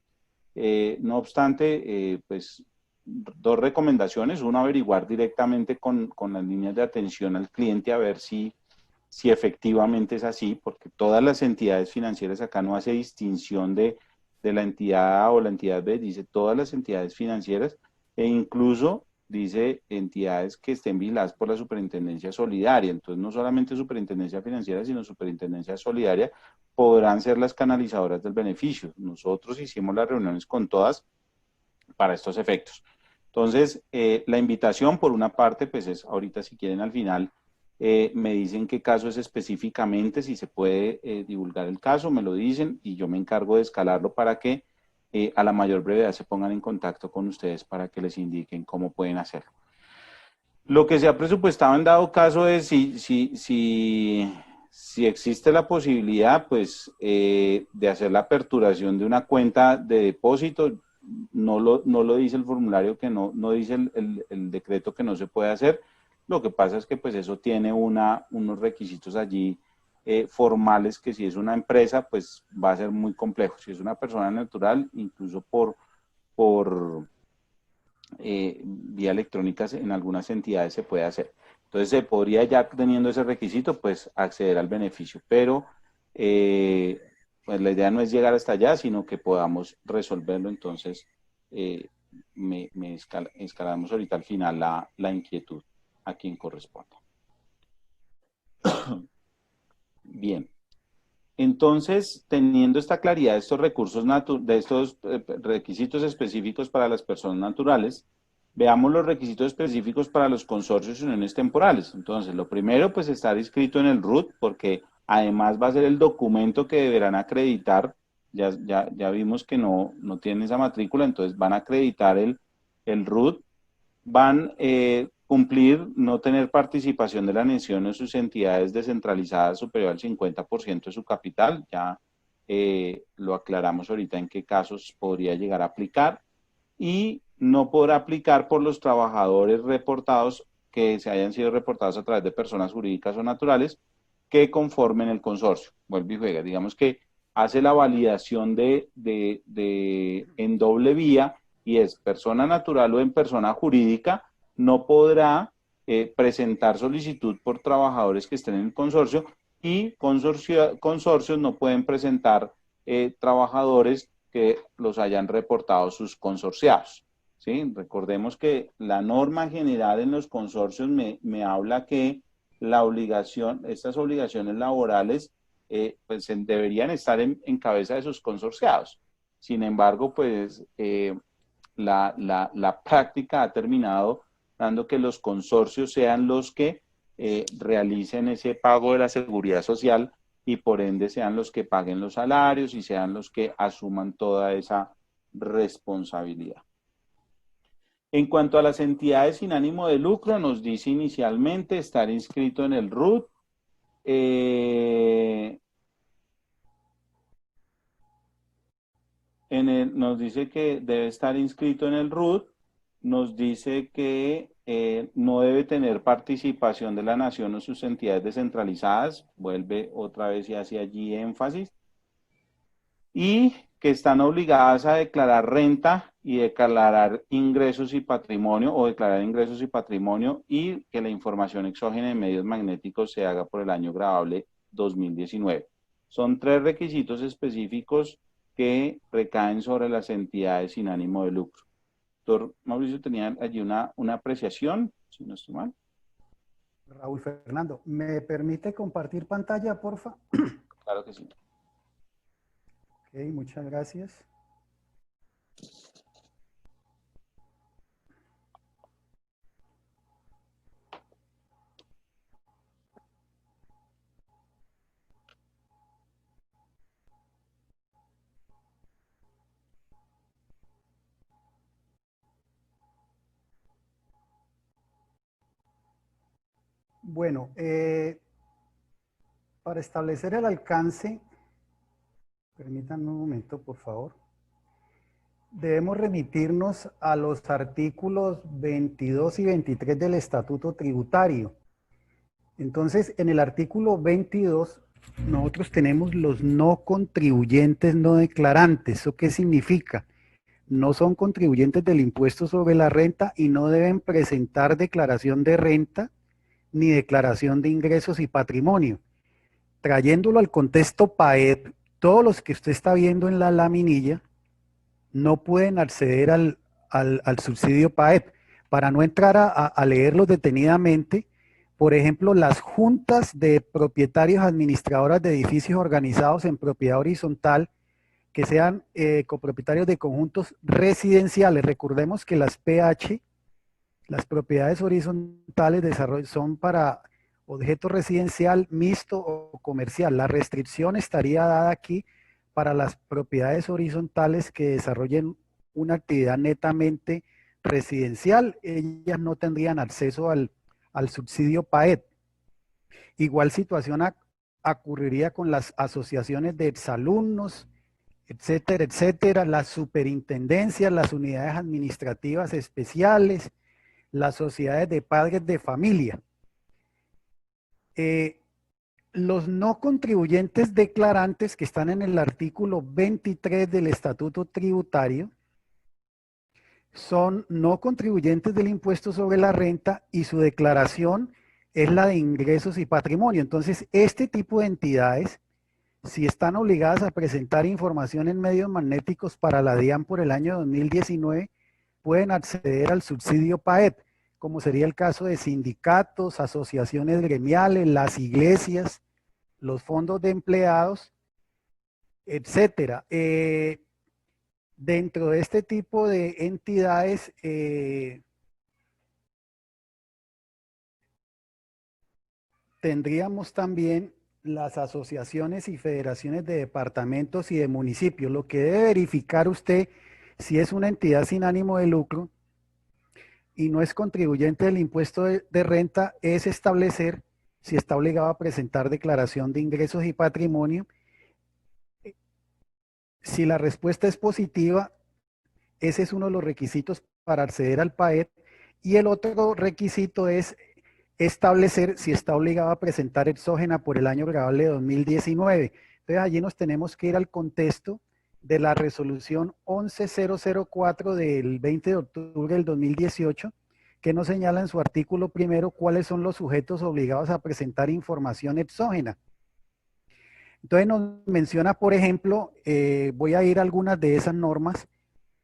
No obstante, pues dos recomendaciones: uno, averiguar directamente con las líneas de atención al cliente a ver si efectivamente es así, porque todas las entidades financieras, acá no hace distinción de la entidad A o la entidad B, dice todas las entidades financieras, e incluso dice entidades que estén vigiladas por la Superintendencia Solidaria. Entonces, no solamente Superintendencia Financiera, sino Superintendencia Solidaria podrán ser las canalizadoras del beneficio. Nosotros hicimos las reuniones con todas para estos efectos. Entonces, la invitación por una parte, pues es ahorita, si quieren al final, me dicen qué caso es específicamente, si se puede divulgar el caso, me lo dicen y yo me encargo de escalarlo para que a la mayor brevedad se pongan en contacto con ustedes para que les indiquen cómo pueden hacerlo. Lo que se ha presupuestado en dado caso es si existe la posibilidad, pues, de hacer la aperturación de una cuenta de depósito. No lo dice el formulario, que no dice el decreto que no se puede hacer. Lo que pasa es que pues eso tiene unos requisitos allí formales, que si es una empresa, pues va a ser muy complejo. Si es una persona natural, incluso por vía electrónica en algunas entidades se puede hacer. Entonces se podría, ya teniendo ese requisito, pues acceder al beneficio, pero pues la idea no es llegar hasta allá, sino que podamos resolverlo. Entonces escalamos ahorita al final la inquietud a quien corresponda. Bien. Entonces, teniendo esta claridad de estos recursos de estos requisitos específicos para las personas naturales, veamos los requisitos específicos para los consorcios y uniones temporales. Entonces, lo primero, pues estar inscrito en el RUT, porque además va a ser el documento que deberán acreditar. Ya vimos que no tienen esa matrícula, entonces van a acreditar el RUT. Van cumplir, no tener participación de la nación en sus entidades descentralizadas superior al 50% de su capital. Ya lo aclaramos ahorita en qué casos podría llegar a aplicar. Y no podrá aplicar por los trabajadores reportados que se hayan sido reportados a través de personas jurídicas o naturales que conformen el consorcio. Vuelve y juega. Digamos que hace la validación en doble vía, y es persona natural o en persona jurídica, no podrá presentar solicitud por trabajadores que estén en el consorcio, y consorcios no pueden presentar trabajadores que los hayan reportado sus consorciados. ¿Sí? Recordemos que la norma general en los consorcios me habla que estas obligaciones laborales pues deberían estar en cabeza de sus consorciados. Sin embargo, pues la práctica ha terminado dando que los consorcios sean los que realicen ese pago de la seguridad social, y por ende sean los que paguen los salarios y sean los que asuman toda esa responsabilidad. En cuanto a las entidades sin ánimo de lucro, nos dice inicialmente estar inscrito en el RUT. Nos dice que debe estar inscrito en el RUT, nos dice que no debe tener participación de la nación o sus entidades descentralizadas, vuelve otra vez y hace allí énfasis, y que están obligadas a declarar renta y declarar ingresos y patrimonio, o declarar ingresos y patrimonio, y que la información exógena en medios magnéticos se haga por el año grabable 2019. Son tres requisitos específicos que recaen sobre las entidades sin ánimo de lucro. Doctor Mauricio, tenía allí una apreciación, si no estoy mal. Raúl Fernando, ¿me permite compartir pantalla, porfa? Claro que sí. Ok, muchas gracias. Bueno, para establecer el alcance, permítanme un momento, por favor. Debemos remitirnos a los artículos 22 y 23 del Estatuto Tributario. Entonces, en el artículo 22, nosotros tenemos los no contribuyentes no declarantes. ¿Eso qué significa? No son contribuyentes del impuesto sobre la renta y no deben presentar declaración de renta ni declaración de ingresos y patrimonio. Trayéndolo al contexto PAEP, todos los que usted está viendo en la laminilla no pueden acceder al subsidio PAEP. Para no entrar a leerlos detenidamente, por ejemplo, las juntas de propietarios administradoras de edificios organizados en propiedad horizontal que sean copropietarios de conjuntos residenciales. Recordemos que las PH, las propiedades horizontales, son para objeto residencial, mixto o comercial. La restricción estaría dada aquí para las propiedades horizontales que desarrollen una actividad netamente residencial. Ellas no tendrían acceso al subsidio PAEP. Igual situación ocurriría con las asociaciones de exalumnos, etcétera, etcétera, las superintendencias, las unidades administrativas especiales, las sociedades de padres de familia. Los no contribuyentes declarantes que están en el artículo 23 del Estatuto Tributario son no contribuyentes del impuesto sobre la renta y su declaración es la de ingresos y patrimonio. Entonces, este tipo de entidades, si están obligadas a presentar información en medios magnéticos para la DIAN por el año 2019, pueden acceder al subsidio PAEP, como sería el caso de sindicatos, asociaciones gremiales, las iglesias, los fondos de empleados, etcétera. Dentro de este tipo de entidades, tendríamos también las asociaciones y federaciones de departamentos y de municipios. Lo que debe verificar usted, si es una entidad sin ánimo de lucro y no es contribuyente del impuesto de renta, es establecer si está obligado a presentar declaración de ingresos y patrimonio. Si la respuesta es positiva, ese es uno de los requisitos para acceder al PAEP. Y el otro requisito es establecer si está obligado a presentar exógena por el año grabable de 2019. Entonces allí nos tenemos que ir al contexto de la resolución 11004 del 20 de octubre del 2018, que nos señala en su artículo primero cuáles son los sujetos obligados a presentar información exógena. Entonces nos menciona, por ejemplo, voy a ir a algunas de esas normas,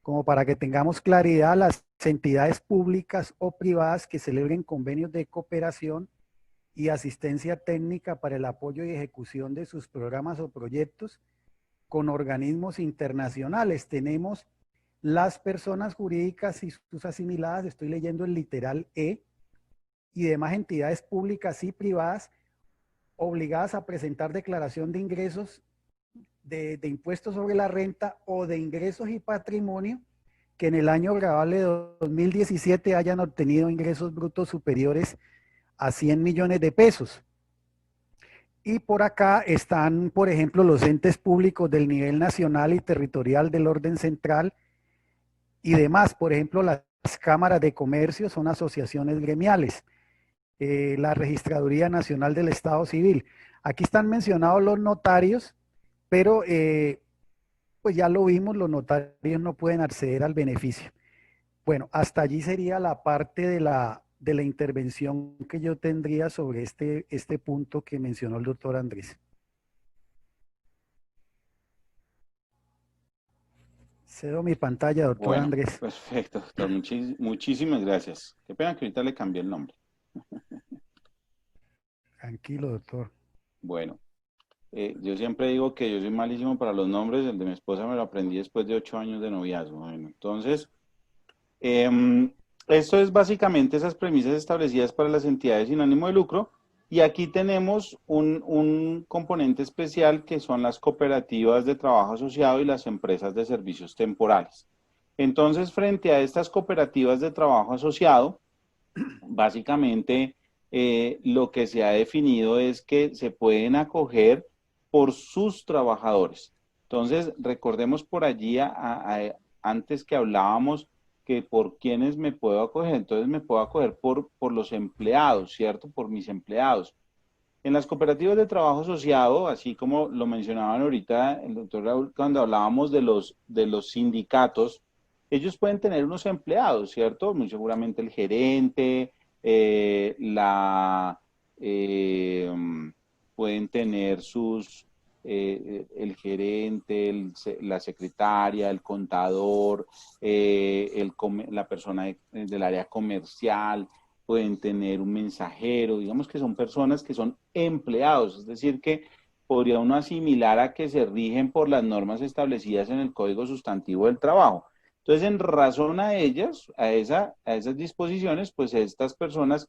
como para que tengamos claridad, las entidades públicas o privadas que celebren convenios de cooperación y asistencia técnica para el apoyo y ejecución de sus programas o proyectos con organismos internacionales. Tenemos las personas jurídicas y sus asimiladas, estoy leyendo el literal E, y demás entidades públicas y privadas obligadas a presentar declaración de ingresos de impuestos sobre la renta o de ingresos y patrimonio que en el año grabable de 2017 hayan obtenido ingresos brutos superiores a 100 millones de pesos. Y por acá están, por ejemplo, los entes públicos del nivel nacional y territorial del orden central y demás. Por ejemplo, las cámaras de comercio son asociaciones gremiales. La Registraduría Nacional del Estado Civil. Aquí están mencionados los notarios, pero pues ya lo vimos, los notarios no pueden acceder al beneficio. Bueno, hasta allí sería la parte de la intervención que yo tendría sobre este punto que mencionó el doctor Andrés. Cedo mi pantalla, doctor Bueno, Andrés. Perfecto, doctor. Muchísimas gracias. Qué pena que ahorita le cambié el nombre. Tranquilo, doctor. Bueno, yo siempre digo que yo soy malísimo para los nombres. El de mi esposa me lo aprendí después de 8 años de noviazgo. Bueno, entonces, esto es básicamente esas premisas establecidas para las entidades sin ánimo de lucro. Y aquí tenemos un componente especial que son las cooperativas de trabajo asociado y las empresas de servicios temporales. Entonces, frente a estas cooperativas de trabajo asociado, básicamente lo que se ha definido es que se pueden acoger por sus trabajadores. Entonces, recordemos por allí, antes que hablábamos que por quiénes me puedo acoger, entonces me puedo acoger por los empleados, ¿cierto? Por mis empleados. En las cooperativas de trabajo asociado, así como lo mencionaban ahorita el doctor Raúl, cuando hablábamos de los sindicatos, ellos pueden tener unos empleados, ¿cierto? Muy seguramente el gerente, eh, pueden tener el gerente, la secretaria, el contador, la persona del área comercial, pueden tener un mensajero, digamos que son personas que son empleados, es decir, que podría uno asimilar a que se rigen por las normas establecidas en el Código Sustantivo del Trabajo. Entonces, en razón a ellas, a esas disposiciones, pues estas personas,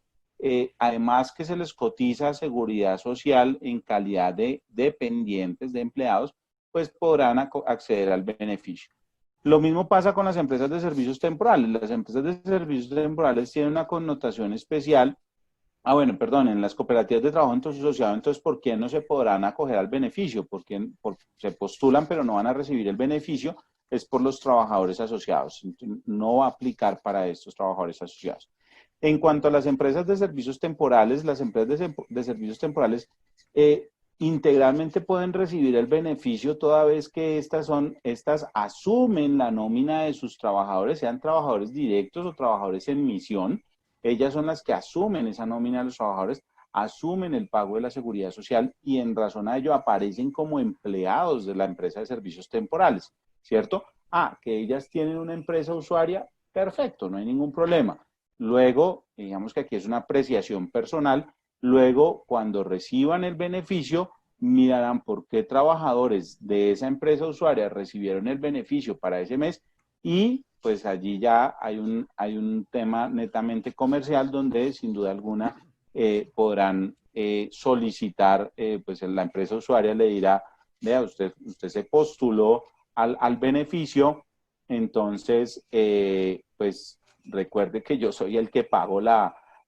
además que se les cotiza seguridad social en calidad de dependientes, de empleados, pues podrán acceder al beneficio. Lo mismo pasa con las empresas de servicios temporales. Las empresas de servicios temporales tienen una connotación especial. Bueno, perdón, en las cooperativas de trabajo asociado, entonces, ¿por qué no se podrán acoger al beneficio? Porque se postulan, pero no van a recibir el beneficio, es por los trabajadores asociados. No va a aplicar para estos trabajadores asociados. En cuanto a las empresas de servicios temporales, las empresas de servicios temporales integralmente pueden recibir el beneficio toda vez que estas asumen la nómina de sus trabajadores, sean trabajadores directos o trabajadores en misión. Ellas son las que asumen esa nómina de los trabajadores, asumen el pago de la seguridad social y en razón a ello aparecen como empleados de la empresa de servicios temporales, ¿cierto? Que ellas tienen una empresa usuaria, perfecto, no hay ningún problema. Luego, digamos que aquí es una apreciación personal. Luego, cuando reciban el beneficio, mirarán por qué trabajadores de esa empresa usuaria recibieron el beneficio para ese mes y pues allí ya hay un tema netamente comercial donde sin duda alguna podrán solicitar, pues la empresa usuaria le dirá, vea, usted se postuló al beneficio, entonces pues recuerde que yo soy el que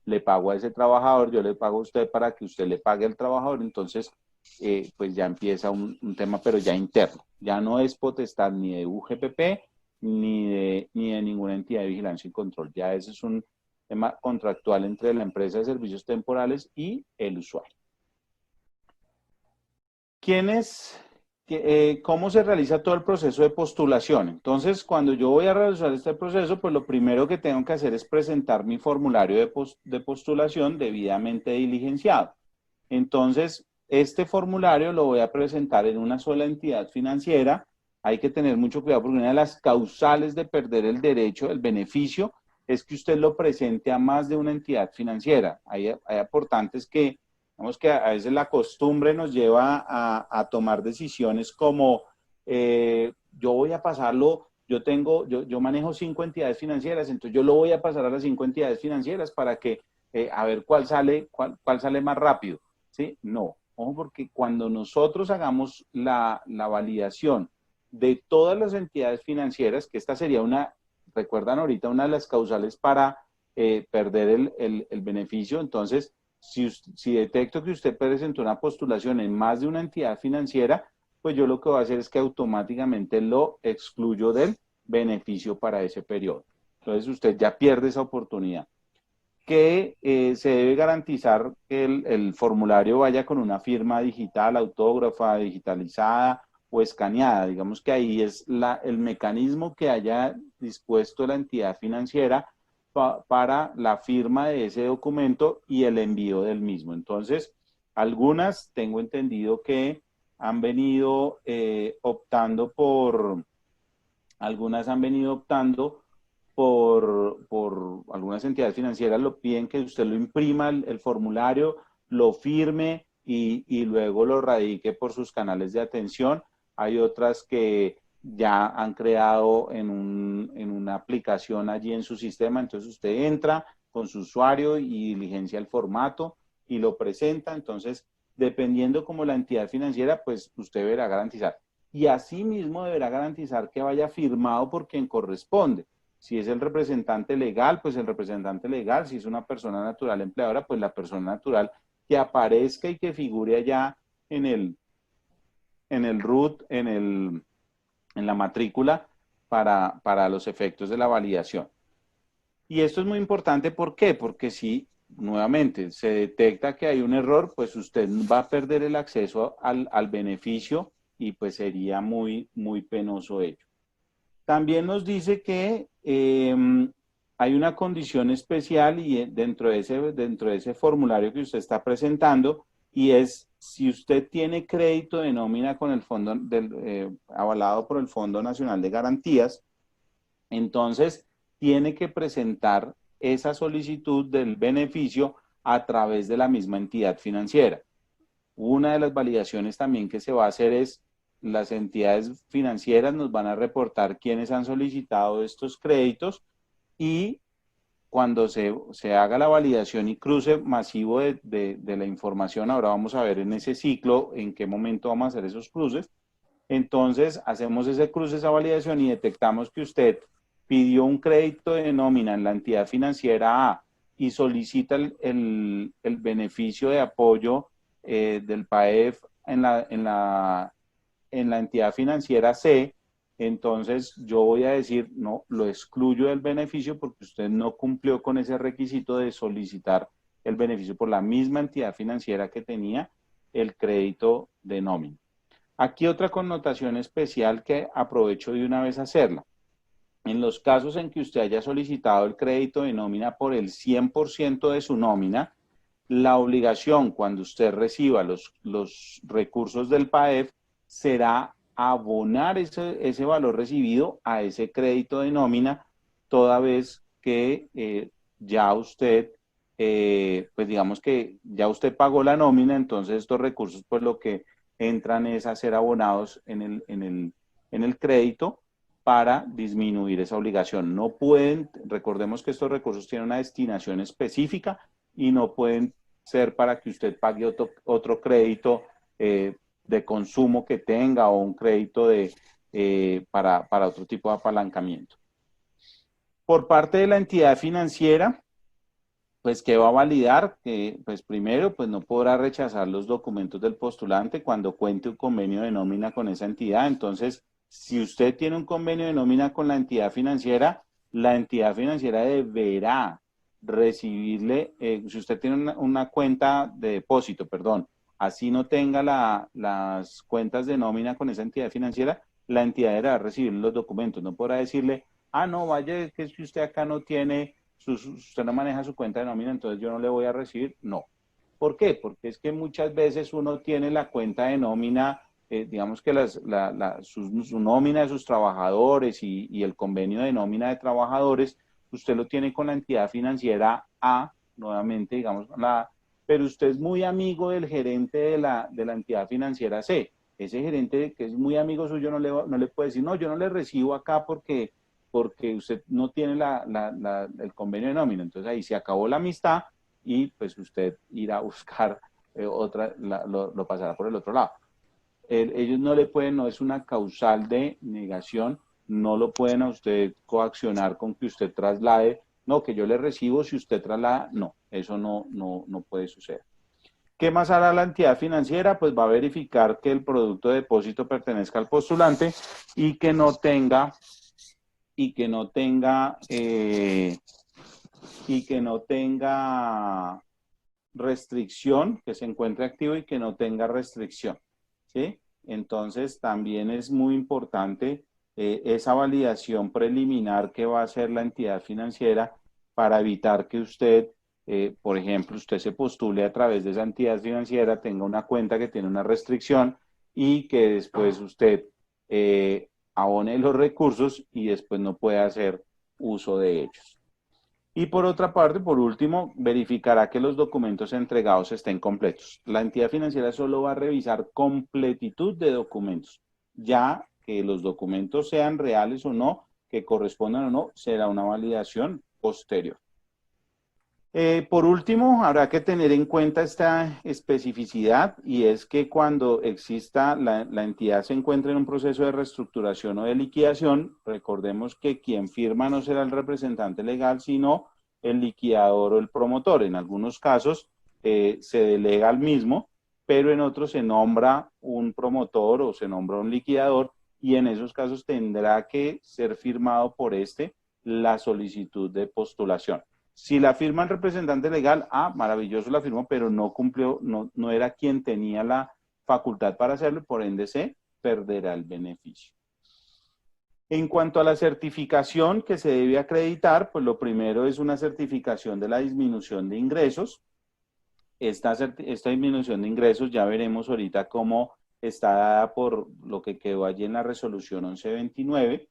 le pago a ese trabajador, yo le pago a usted para que usted le pague al trabajador, entonces pues ya empieza un tema, pero ya interno, ya no es potestad ni de UGPP ni de ninguna entidad de vigilancia y control, ya ese es un tema contractual entre la empresa de servicios temporales y el usuario. ¿Cómo se realiza todo el proceso de postulación? Entonces, cuando yo voy a realizar este proceso, pues lo primero que tengo que hacer es presentar mi formulario de postulación debidamente diligenciado. Entonces, este formulario lo voy a presentar en una sola entidad financiera. Hay que tener mucho cuidado porque una de las causales de perder el derecho, el beneficio, es que usted lo presente a más de una entidad financiera. Hay aportantes que digamos que a veces la costumbre nos lleva a tomar decisiones como yo voy a pasarlo, yo manejo 5 entidades financieras, entonces yo lo voy a pasar a las 5 entidades financieras para que a ver cuál sale más rápido, ¿sí? No, ojo, porque cuando nosotros hagamos la validación de todas las entidades financieras, que esta sería recuerdan ahorita, una de las causales para perder el beneficio, entonces si detecto que usted presentó una postulación en más de una entidad financiera, pues yo lo que voy a hacer es que automáticamente lo excluyo del beneficio para ese periodo. Entonces usted ya pierde esa oportunidad. Que se debe garantizar que el formulario vaya con una firma digital, autógrafa, digitalizada o escaneada. Digamos que ahí es el mecanismo que haya dispuesto la entidad financiera para la firma de ese documento y el envío del mismo. Entonces, algunas tengo entendido que han venido optando por algunas entidades financieras lo piden que usted lo imprima el formulario, lo firme y luego lo radique por sus canales de atención. Hay otras que ya han creado en una aplicación allí en su sistema, entonces usted entra con su usuario y diligencia el formato y lo presenta, entonces dependiendo como la entidad financiera, pues usted deberá garantizar. Y asimismo deberá garantizar que vaya firmado por quien corresponde. Si es el representante legal, pues el representante legal. Si es una persona natural empleadora, pues la persona natural que aparezca y que figure allá en el RUT, en la matrícula para los efectos de la validación. Y esto es muy importante, ¿por qué? Porque si nuevamente se detecta que hay un error, pues usted va a perder el acceso al beneficio y pues sería muy, muy penoso ello. También nos dice que hay una condición especial y dentro de ese formulario que usted está presentando, y es si usted tiene crédito de nómina con el fondo avalado por el Fondo Nacional de Garantías, entonces tiene que presentar esa solicitud del beneficio a través de la misma entidad financiera. Una de las validaciones también que se va a hacer es las entidades financieras nos van a reportar quiénes han solicitado estos créditos, y cuando se haga la validación y cruce masivo de la información, ahora vamos a ver en ese ciclo en qué momento vamos a hacer esos cruces. Entonces hacemos ese cruce, esa validación, y detectamos que usted pidió un crédito de nómina en la entidad financiera A y solicita el beneficio de apoyo del PAEF en la entidad financiera C. Entonces yo voy a decir, no, lo excluyo del beneficio porque usted no cumplió con ese requisito de solicitar el beneficio por la misma entidad financiera que tenía el crédito de nómina. Aquí otra connotación especial que aprovecho de una vez hacerla. En los casos en que usted haya solicitado el crédito de nómina por el 100% de su nómina, la obligación cuando usted reciba los recursos del PAEF será abonar ese valor recibido a ese crédito de nómina, toda vez que ya usted, pues digamos que ya usted pagó la nómina, entonces estos recursos pues lo que entran es a ser abonados en el crédito para disminuir esa obligación. No pueden, recordemos que estos recursos tienen una destinación específica y no pueden ser para que usted pague otro crédito de consumo que tenga o un crédito para otro tipo de apalancamiento. Por parte de la entidad financiera, pues ¿qué va a validar? Pues primero, pues no podrá rechazar los documentos del postulante cuando cuente un convenio de nómina con esa entidad. Entonces, si usted tiene un convenio de nómina con la entidad financiera deberá recibirle, si usted tiene una cuenta de depósito, perdón, así no tenga las cuentas de nómina con esa entidad financiera, la entidad deberá recibir los documentos. No podrá decirle, ah, no, vaya, que es que usted acá no tiene, usted no maneja su cuenta de nómina, entonces yo no le voy a recibir. No. ¿Por qué? Porque es que muchas veces uno tiene la cuenta de nómina, digamos que su nómina de sus trabajadores y el convenio de nómina de trabajadores, usted lo tiene con la entidad financiera A, nuevamente, digamos, pero usted es muy amigo del gerente de la entidad financiera C. Ese gerente que es muy amigo suyo no le puede decir, no, yo no le recibo acá porque usted no tiene el convenio de nómina. Entonces ahí se acabó la amistad y pues usted irá a buscar lo pasará por el otro lado. Ellos no le pueden, no es una causal de negación, no lo pueden a usted coaccionar con que usted traslade, no, que yo le recibo si usted traslada, no, eso no puede suceder. ¿Qué más hará la entidad financiera? Pues va a verificar que el producto de depósito pertenezca al postulante y que no tenga restricción, que se encuentre activo y que no tenga restricción, ¿sí? Entonces también es muy importante esa validación preliminar que va a hacer la entidad financiera para evitar que usted, por ejemplo, usted se postule a través de esa entidad financiera, tenga una cuenta que tiene una restricción y que después usted abone los recursos y después no puede hacer uso de ellos. Y por otra parte, por último, verificará que los documentos entregados estén completos. La entidad financiera solo va a revisar completitud de documentos. Ya que los documentos sean reales o no, que correspondan o no, será una validación posterior. Por último, habrá que tener en cuenta esta especificidad y es que cuando exista la entidad se encuentre en un proceso de reestructuración o de liquidación, recordemos que quien firma no será el representante legal, sino el liquidador o el promotor. En algunos casos se delega al mismo, pero en otros se nombra un promotor o se nombra un liquidador y en esos casos tendrá que ser firmado por la solicitud de postulación. Si la firma el representante legal, maravilloso, la firmó, pero no cumplió, no era quien tenía la facultad para hacerlo y por ende se perderá el beneficio. En cuanto a la certificación que se debe acreditar, pues lo primero es una certificación de la disminución de ingresos. Esta disminución de ingresos ya veremos ahorita cómo está dada por lo que quedó allí en la resolución 1129.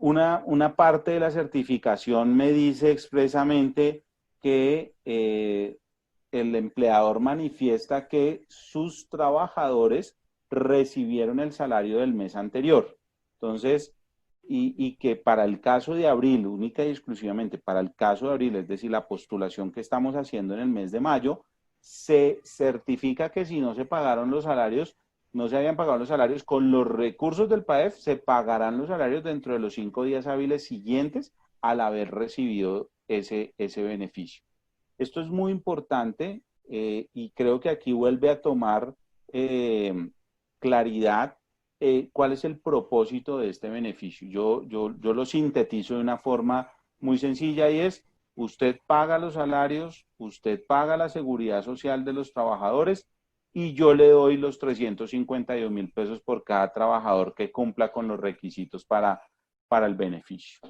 Una parte de la certificación me dice expresamente que el empleador manifiesta que sus trabajadores recibieron el salario del mes anterior. Entonces, y que para el caso de abril, única y exclusivamente para el caso de abril, es decir, la postulación que estamos haciendo en el mes de mayo, se certifica que si no se pagaron los salarios, no se habían pagado los salarios, con los recursos del PAEF se pagarán los salarios dentro de los 5 días hábiles siguientes al haber recibido ese beneficio. Esto es muy importante y creo que aquí vuelve a tomar claridad cuál es el propósito de este beneficio. Yo lo sintetizo de una forma muy sencilla y es: usted paga los salarios, usted paga la seguridad social de los trabajadores y yo le doy los 352.000 pesos por cada trabajador que cumpla con los requisitos para el beneficio.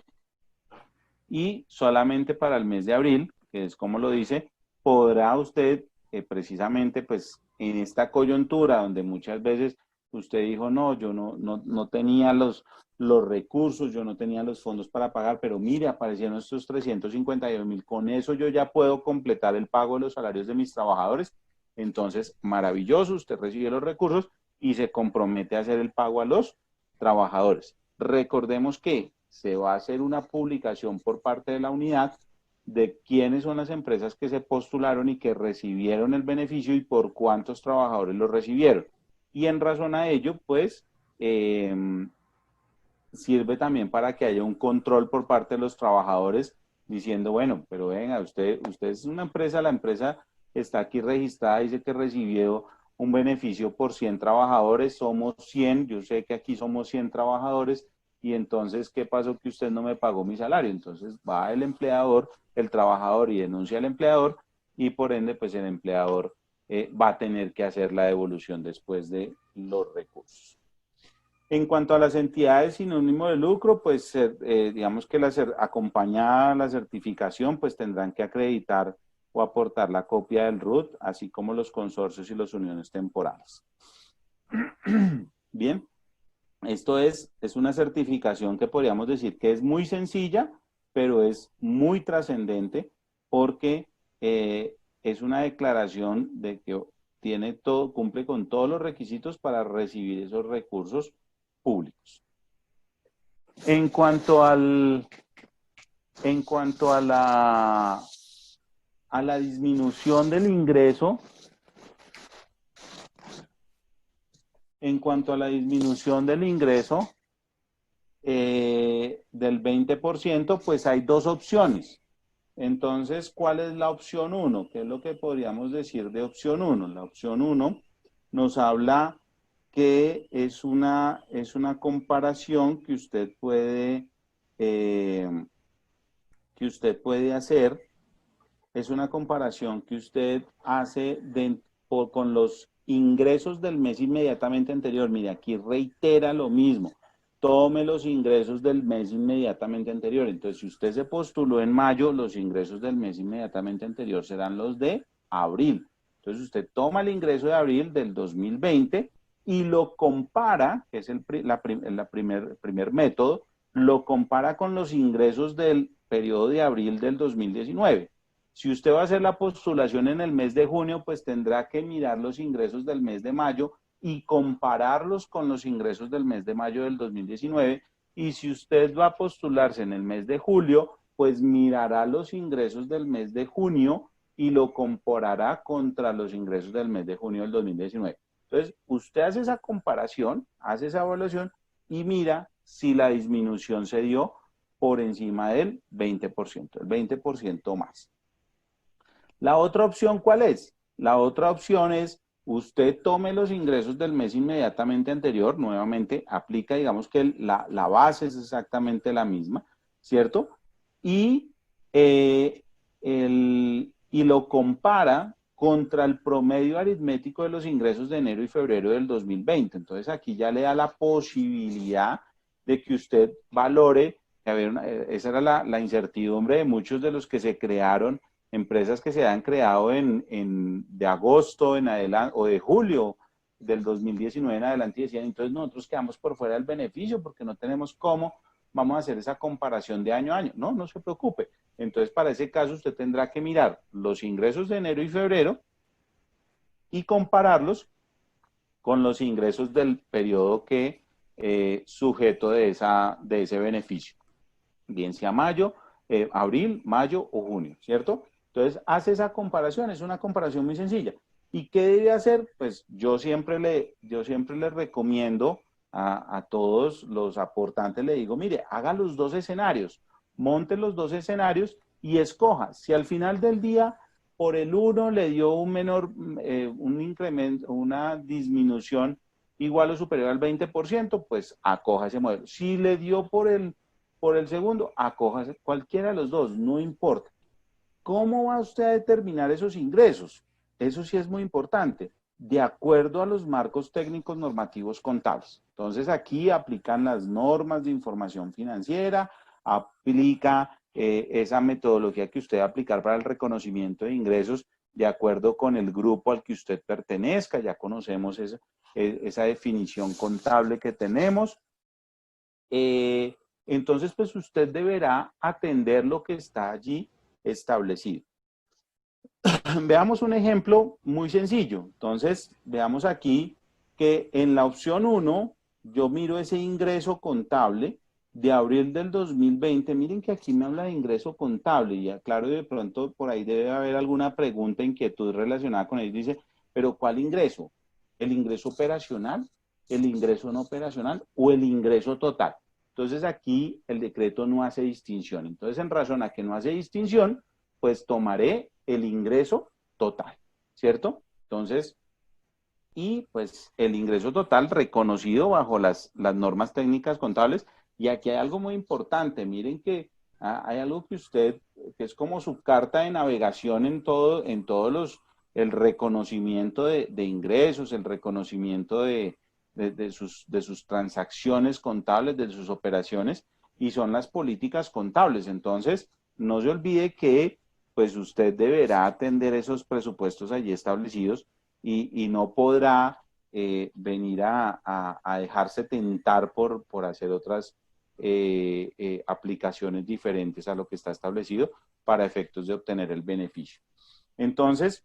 Y solamente para el mes de abril, que es como lo dice, podrá usted precisamente pues en esta coyuntura donde muchas veces usted dijo, no, yo no tenía los recursos, yo no tenía los fondos para pagar, pero mire, aparecieron estos 352.000, con eso yo ya puedo completar el pago de los salarios de mis trabajadores. Entonces, maravilloso, usted recibe los recursos y se compromete a hacer el pago a los trabajadores. Recordemos que se va a hacer una publicación por parte de la unidad de quiénes son las empresas que se postularon y que recibieron el beneficio y por cuántos trabajadores lo recibieron. Y en razón a ello, pues, sirve también para que haya un control por parte de los trabajadores diciendo, bueno, pero venga, usted es una empresa, la empresa está aquí registrada, dice que recibió un beneficio por 100 trabajadores, somos 100, yo sé que aquí somos 100 trabajadores, y entonces, ¿qué pasó? Que usted no me pagó mi salario. Entonces va el empleador, el trabajador, y denuncia al empleador, y por ende, pues el empleador va a tener que hacer la devolución después de los recursos. En cuanto a las entidades sin ánimo de lucro, pues digamos que acompañada a la certificación, pues tendrán que acreditar o aportar la copia del RUT, así como los consorcios y las uniones temporales. Bien, esto es una certificación que podríamos decir que es muy sencilla, pero es muy trascendente porque es una declaración de que cumple con todos los requisitos para recibir esos recursos públicos. En cuanto a la disminución del ingreso, del 20%, pues hay dos opciones. Entonces, ¿cuál es la opción 1? ¿Qué es lo que podríamos decir de opción 1? La opción 1 nos habla que es una comparación que usted puede hacer. Es una comparación que usted hace con los ingresos del mes inmediatamente anterior. Mire, aquí reitera lo mismo. Tome los ingresos del mes inmediatamente anterior. Entonces, si usted se postuló en mayo, los ingresos del mes inmediatamente anterior serán los de abril. Entonces, usted toma el ingreso de abril del 2020 y lo compara, que es el primer método, lo compara con los ingresos del periodo de abril del 2019. Si usted va a hacer la postulación en el mes de junio, pues tendrá que mirar los ingresos del mes de mayo y compararlos con los ingresos del mes de mayo del 2019. Y si usted va a postularse en el mes de julio, pues mirará los ingresos del mes de junio y lo comparará contra los ingresos del mes de junio del 2019. Entonces, usted hace esa comparación, hace esa evaluación y mira si la disminución se dio por encima del 20%, el 20% más. La otra opción, ¿cuál es? La otra opción es, usted tome los ingresos del mes inmediatamente anterior, nuevamente aplica, digamos que la base es exactamente la misma, ¿cierto? Y lo compara contra el promedio aritmético de los ingresos de enero y febrero del 2020. Entonces aquí ya le da la posibilidad de que usted valore, esa era la incertidumbre de muchos de los que se crearon, empresas que se han creado de agosto en adelante o de julio del 2019 en adelante y decían, entonces nosotros quedamos por fuera del beneficio porque no tenemos cómo vamos a hacer esa comparación de año a año. No, no se preocupe. Entonces, para ese caso, usted tendrá que mirar los ingresos de enero y febrero y compararlos con los ingresos del periodo que sujeto de ese beneficio. Bien sea mayo, abril, mayo o junio, ¿cierto? Entonces, hace esa comparación, es una comparación muy sencilla. ¿Y qué debe hacer? Pues yo siempre le recomiendo a todos los aportantes, le digo, mire, haga los dos escenarios, monte los dos escenarios y escoja. Si al final del día, por el uno le dio un incremento, una disminución igual o superior al 20%, pues acoja ese modelo. Si le dio por el segundo, acoja cualquiera de los dos, no importa. ¿Cómo va usted a determinar esos ingresos? Eso sí es muy importante, de acuerdo a los marcos técnicos normativos contables. Entonces aquí aplican las normas de información financiera, aplica esa metodología que usted va a aplicar para el reconocimiento de ingresos de acuerdo con el grupo al que usted pertenezca. Ya conocemos esa definición contable que tenemos. Entonces, pues usted deberá atender lo que está allí establecido. Veamos un ejemplo muy sencillo. Entonces, veamos aquí que en la opción 1, yo miro ese ingreso contable de abril del 2020. Miren que aquí me habla de ingreso contable. Y claro, de pronto por ahí debe haber alguna pregunta, inquietud relacionada con él. Dice, ¿pero cuál ingreso? ¿El ingreso operacional? ¿El ingreso no operacional? ¿O el ingreso total? Entonces, aquí el decreto no hace distinción. Entonces, en razón a que no hace distinción, pues tomaré el ingreso total, ¿cierto? Entonces, y pues el ingreso total reconocido bajo las normas técnicas contables. Y aquí hay algo muy importante, miren que hay algo que es como su carta de navegación en todos el reconocimiento de ingresos, el reconocimiento de sus transacciones contables, de sus operaciones, y son las políticas contables. Entonces, no se olvide que pues usted deberá atender esos presupuestos allí establecidos y no podrá venir a dejarse tentar por hacer otras aplicaciones diferentes a lo que está establecido para efectos de obtener el beneficio. Entonces,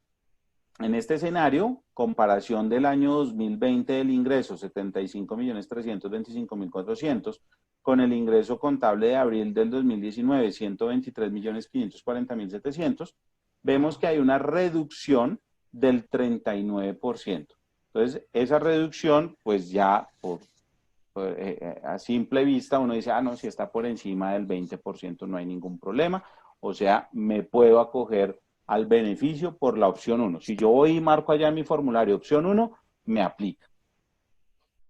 en este escenario, comparación del año 2020 del ingreso, 75.325.400, con el ingreso contable de abril del 2019, 123.540.700, vemos que hay una reducción del 39%. Entonces, esa reducción, pues ya a simple vista uno dice, no, si está por encima del 20% no hay ningún problema, o sea, me puedo acoger al beneficio por la opción 1. Si yo voy y marco allá en mi formulario opción 1, me aplica.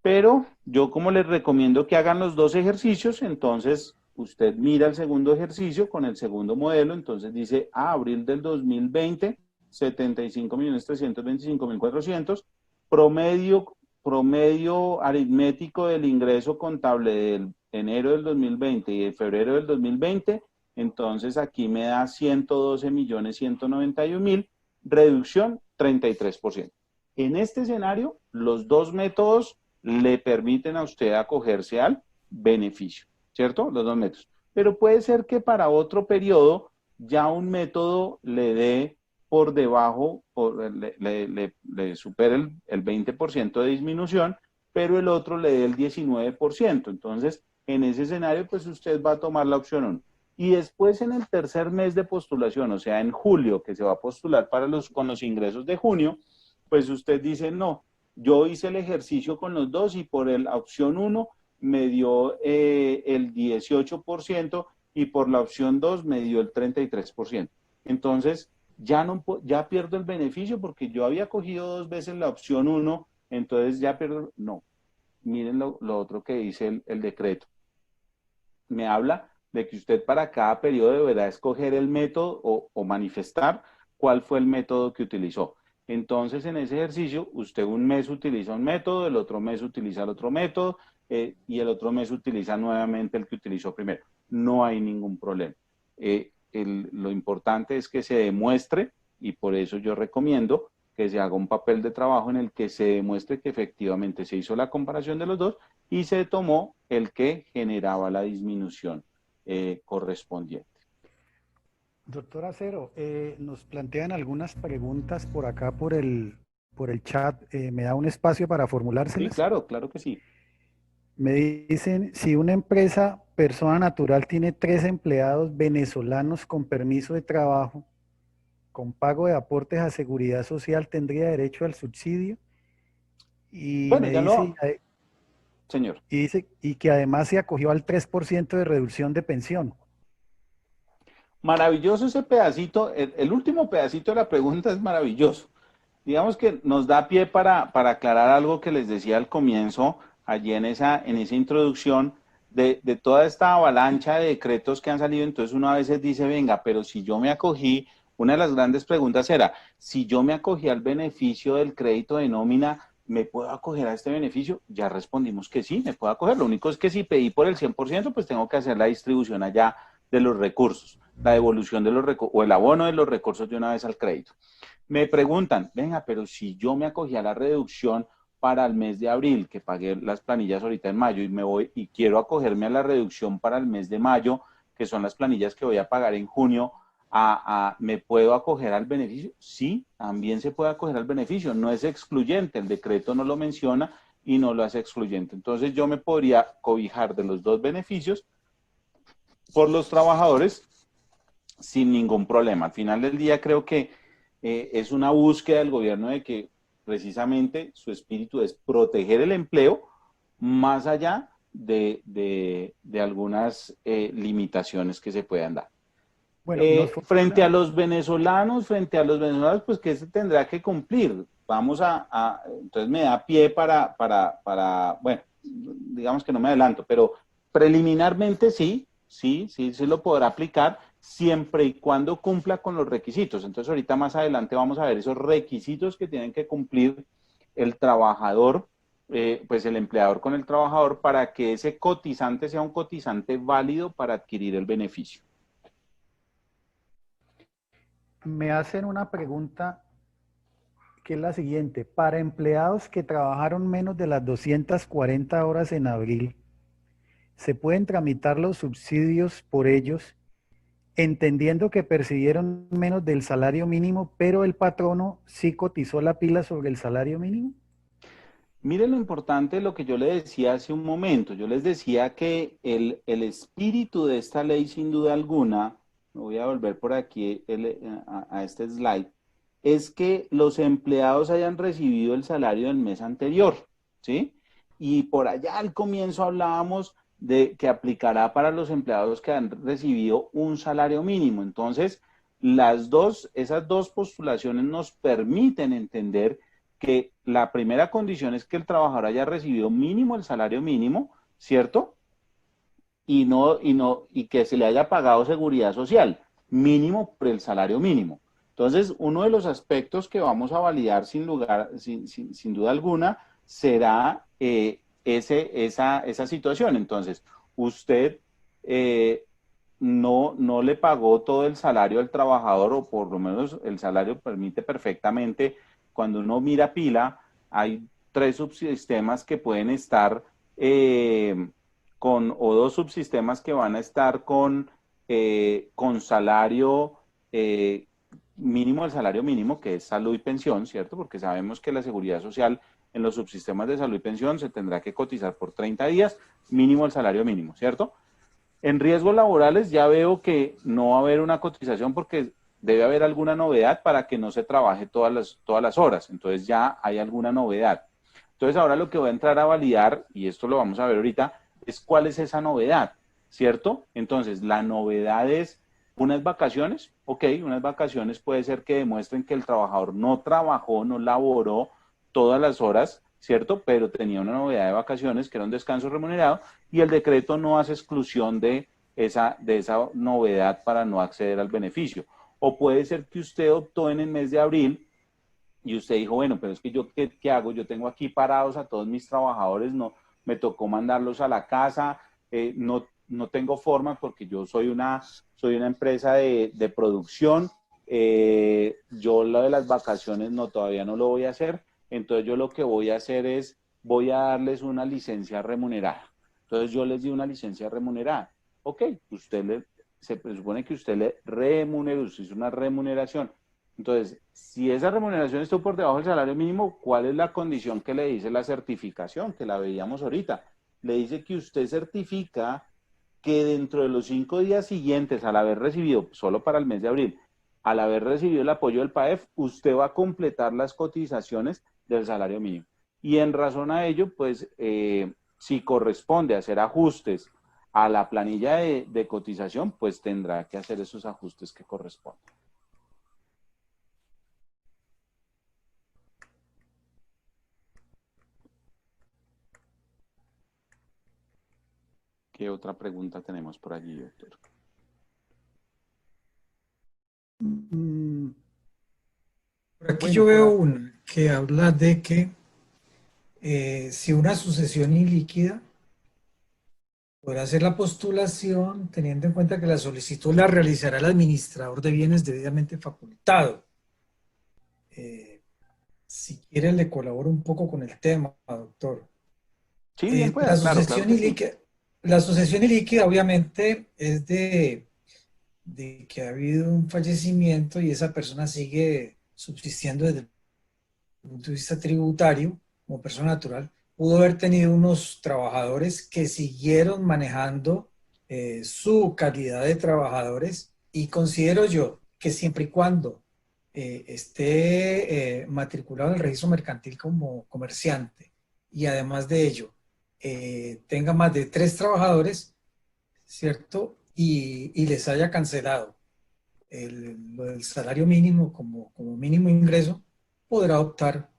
Pero yo como les recomiendo que hagan los dos ejercicios, entonces usted mira el segundo ejercicio con el segundo modelo, entonces dice, abril del 2020, 75.325.400, promedio aritmético del ingreso contable del enero del 2020 y de febrero del 2020, entonces aquí me da 112.191.000, reducción 33%. En este escenario, los dos métodos le permiten a usted acogerse al beneficio, ¿cierto? Los dos métodos. Pero puede ser que para otro periodo ya un método le dé por debajo, le supere el 20% de disminución, pero el otro le dé el 19%. Entonces, en ese escenario, pues usted va a tomar la opción 1. Y después en el tercer mes de postulación, o sea, en julio, que se va a postular con los ingresos de junio, pues usted dice, no, yo hice el ejercicio con los dos y por la opción 1 me dio el 18% y por la opción 2 me dio el 33%. Entonces, ya pierdo el beneficio porque yo había cogido 2 veces la opción 1, entonces ya pierdo. No, miren lo otro que dice el decreto. Me habla de que usted para cada periodo deberá escoger el método o manifestar cuál fue el método que utilizó. Entonces, en ese ejercicio, usted un mes utiliza un método, el otro mes utiliza el otro método y el otro mes utiliza nuevamente el que utilizó primero. No hay ningún problema. Lo importante es que se demuestre, y por eso yo recomiendo que se haga un papel de trabajo en el que se demuestre que efectivamente se hizo la comparación de los dos y se tomó el que generaba la disminución correspondiente. Doctor Acero, nos plantean algunas preguntas por acá por el chat. ¿Me da un espacio para formulárselas? Sí, claro, claro que sí. Me dicen, si una empresa, persona natural, tiene 3 empleados venezolanos con permiso de trabajo, con pago de aportes a seguridad social, ¿tendría derecho al subsidio? Y Bueno, me ya dice, señor. y dice, y que además se acogió al 3% de reducción de pensión. Maravilloso ese pedacito, el último pedacito de la pregunta es maravilloso. Digamos que nos da pie para aclarar algo que les decía al comienzo, allí en esa introducción, de toda esta avalancha de decretos que han salido. Entonces uno a veces dice, venga, pero si yo me acogí, una de las grandes preguntas era, si yo me acogí al beneficio del crédito de nómina, ¿me puedo acoger a este beneficio? Ya respondimos que sí, me puedo acoger. Lo único es que si pedí por el 100%, pues tengo que hacer la distribución allá de los recursos, la devolución de los recursos o el abono de los recursos de una vez al crédito. Me preguntan, venga, pero si yo me acogí a la reducción para el mes de abril, que pagué las planillas ahorita en mayo, y me voy y quiero acogerme a la reducción para el mes de mayo, que son las planillas que voy a pagar en junio, ¿me puedo acoger al beneficio? Sí, también se puede acoger al beneficio, no es excluyente, el decreto no lo menciona y no lo hace excluyente. Entonces yo me podría cobijar de los dos beneficios por los trabajadores sin ningún problema. Al final del día creo que es una búsqueda del gobierno de que precisamente su espíritu es proteger el empleo más allá de algunas limitaciones que se puedan dar. Bueno, frente a los venezolanos, pues que se tendrá que cumplir. Entonces me da pie para, bueno, digamos que no me adelanto, pero preliminarmente sí lo podrá aplicar siempre y cuando cumpla con los requisitos. Entonces ahorita más adelante vamos a ver esos requisitos que tienen que cumplir el trabajador, pues el empleador con el trabajador para que ese cotizante sea un cotizante válido para adquirir el beneficio. Me hacen una pregunta que es la siguiente. Para empleados que trabajaron menos de las 240 horas en abril, ¿se pueden tramitar los subsidios por ellos, entendiendo que percibieron menos del salario mínimo, pero el patrono sí cotizó la pila sobre el salario mínimo? Miren lo importante de lo que yo les decía hace un momento. Yo les decía que el espíritu de esta ley, sin duda alguna, me voy a volver por aquí a este slide, es que los empleados hayan recibido el salario del mes anterior, ¿sí? Y por allá al comienzo hablábamos de que aplicará para los empleados que han recibido un salario mínimo. Entonces, esas dos postulaciones nos permiten entender que la primera condición es que el trabajador haya recibido mínimo el salario mínimo, ¿cierto? Y que se le haya pagado seguridad social, mínimo por el salario mínimo. Entonces, uno de los aspectos que vamos a validar sin duda alguna será esa situación. Entonces, usted no le pagó todo el salario al trabajador, o por lo menos el salario permite perfectamente. Cuando uno mira pila, hay 3 subsistemas que pueden estar o 2 subsistemas que van a estar con salario mínimo, el salario mínimo, que es salud y pensión, ¿cierto? Porque sabemos que la seguridad social en los subsistemas de salud y pensión se tendrá que cotizar por 30 días, mínimo el salario mínimo, ¿cierto? En riesgos laborales ya veo que no va a haber una cotización porque debe haber alguna novedad para que no se trabaje todas las horas. Entonces ya hay alguna novedad. Entonces ahora lo que voy a entrar a validar, y esto lo vamos a ver ahorita, es cuál es esa novedad, ¿cierto? Entonces la novedad es unas vacaciones. Ok, unas vacaciones puede ser que demuestren que el trabajador no trabajó, no laboró todas las horas, ¿cierto? Pero tenía una novedad de vacaciones que era un descanso remunerado y el decreto no hace exclusión de esa novedad para no acceder al beneficio. O puede ser que usted optó en el mes de abril y usted dijo, bueno, pero es que yo, ¿qué hago? Yo tengo aquí parados a todos mis trabajadores, no, me tocó mandarlos a la casa, no tengo forma porque yo soy una empresa de producción, yo lo de las vacaciones todavía no lo voy a hacer, entonces yo lo que voy a hacer es, voy a darles una licencia remunerada. Entonces yo les di una licencia remunerada. Ok, se presupone que usted le remuneró, usted hizo una remuneración. Entonces, si esa remuneración está por debajo del salario mínimo, ¿cuál es la condición que le dice la certificación? Que la veíamos ahorita. Le dice que usted certifica que dentro de los 5 días siguientes, al haber recibido, solo para el mes de abril, al haber recibido el apoyo del PAEF, usted va a completar las cotizaciones del salario mínimo. Y en razón a ello, pues, si corresponde hacer ajustes a la planilla de cotización, pues tendrá que hacer esos ajustes que corresponden. ¿Qué otra pregunta tenemos por allí, doctor? Por aquí Bueno, yo veo una que habla de que si una sucesión ilíquida podrá hacer la postulación teniendo en cuenta que la solicitud la realizará el administrador de bienes debidamente facultado. Si quiere le colaboro un poco con el tema, doctor. Sí, bien pueda, claro que sí. La sucesión ilíquida obviamente es de que ha habido un fallecimiento y esa persona sigue subsistiendo desde el punto de vista tributario como persona natural. Pudo haber tenido unos trabajadores que siguieron manejando su calidad de trabajadores y considero yo que siempre y cuando esté matriculado en el registro mercantil como comerciante y además de ello tenga más de 3 trabajadores, ¿cierto? Y les haya cancelado el salario mínimo como mínimo ingreso, podrá optar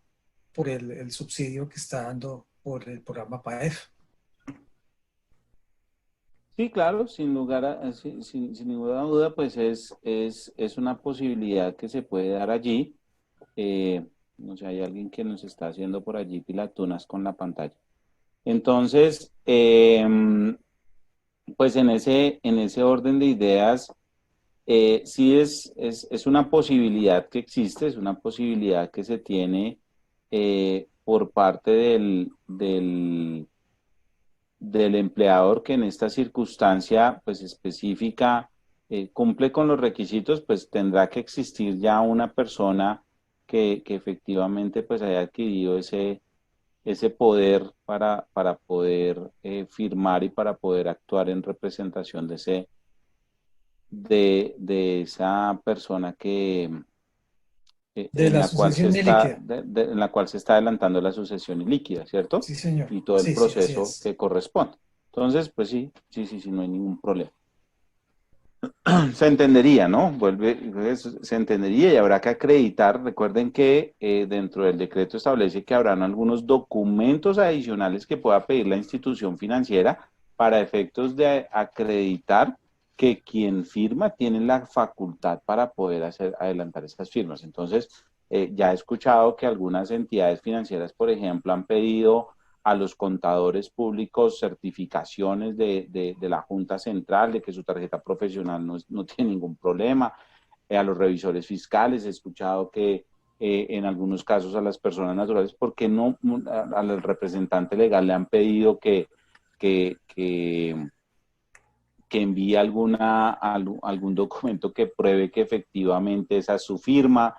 por el subsidio que está dando por el programa PAEF. Sí, claro, sin ninguna duda, pues es una posibilidad que se puede dar allí. No sé, hay alguien que nos está haciendo por allí pilatunas con la pantalla. Entonces, pues en ese orden de ideas, sí es una posibilidad que existe, es una posibilidad que se tiene por parte del empleador que en esta circunstancia pues específica cumple con los requisitos, pues tendrá que existir ya una persona que efectivamente pues haya adquirido ese poder para poder firmar y para poder actuar en representación de esa persona De la sucesión ilíquida. en la cual se está adelantando la sucesión ilíquida, ¿cierto? Sí, señor. Y todo el Sí, sí, así proceso es. que corresponde. Entonces, pues sí, no hay ningún problema. Se entendería, ¿no? Se entendería y habrá que acreditar. Recuerden que dentro del decreto establece que habrán algunos documentos adicionales que pueda pedir la institución financiera para efectos de acreditar que quien firma tiene la facultad para poder adelantar esas firmas. Entonces, ya he escuchado que algunas entidades financieras, por ejemplo, han pedido a los contadores públicos certificaciones de la Junta Central, de que su tarjeta profesional no tiene ningún problema. A los revisores fiscales he escuchado que en algunos casos a las personas naturales, porque no al representante legal le han pedido que envíe algún documento que pruebe que efectivamente esa es su firma,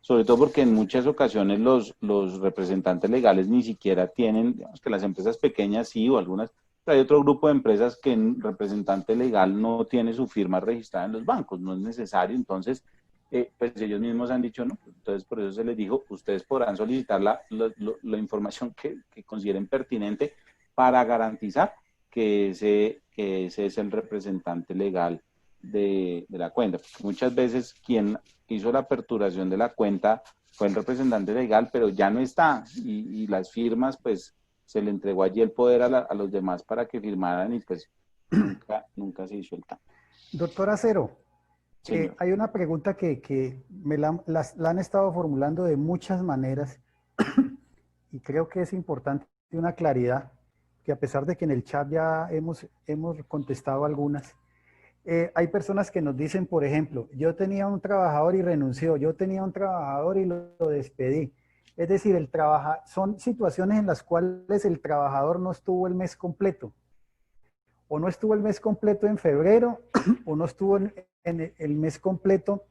sobre todo porque en muchas ocasiones los representantes legales ni siquiera tienen, digamos que las empresas pequeñas sí, o algunas Hay otro grupo de empresas que el representante legal no tiene su firma registrada en los bancos, no es necesario. Entonces, pues ellos mismos han dicho, no, entonces por eso se les dijo, ustedes podrán solicitar la información que consideren pertinente para garantizar que ese es el representante legal de la cuenta. Porque muchas veces quien hizo la aperturación de la cuenta fue el representante legal, pero ya no está, y las firmas, pues, se le entregó allí el poder a los demás para que firmaran y pues nunca se hizo el cambio. Doctor Acero, Señor. hay una pregunta que me la han estado formulando de muchas maneras y creo que es importante una claridad, que a pesar de que en el chat ya hemos contestado algunas, hay personas que nos dicen, por ejemplo, yo tenía un trabajador y renunció, yo tenía un trabajador y lo despedí. Es decir, son situaciones en las cuales el trabajador no estuvo el mes completo. O no estuvo el mes completo en febrero, o no estuvo en el mes completo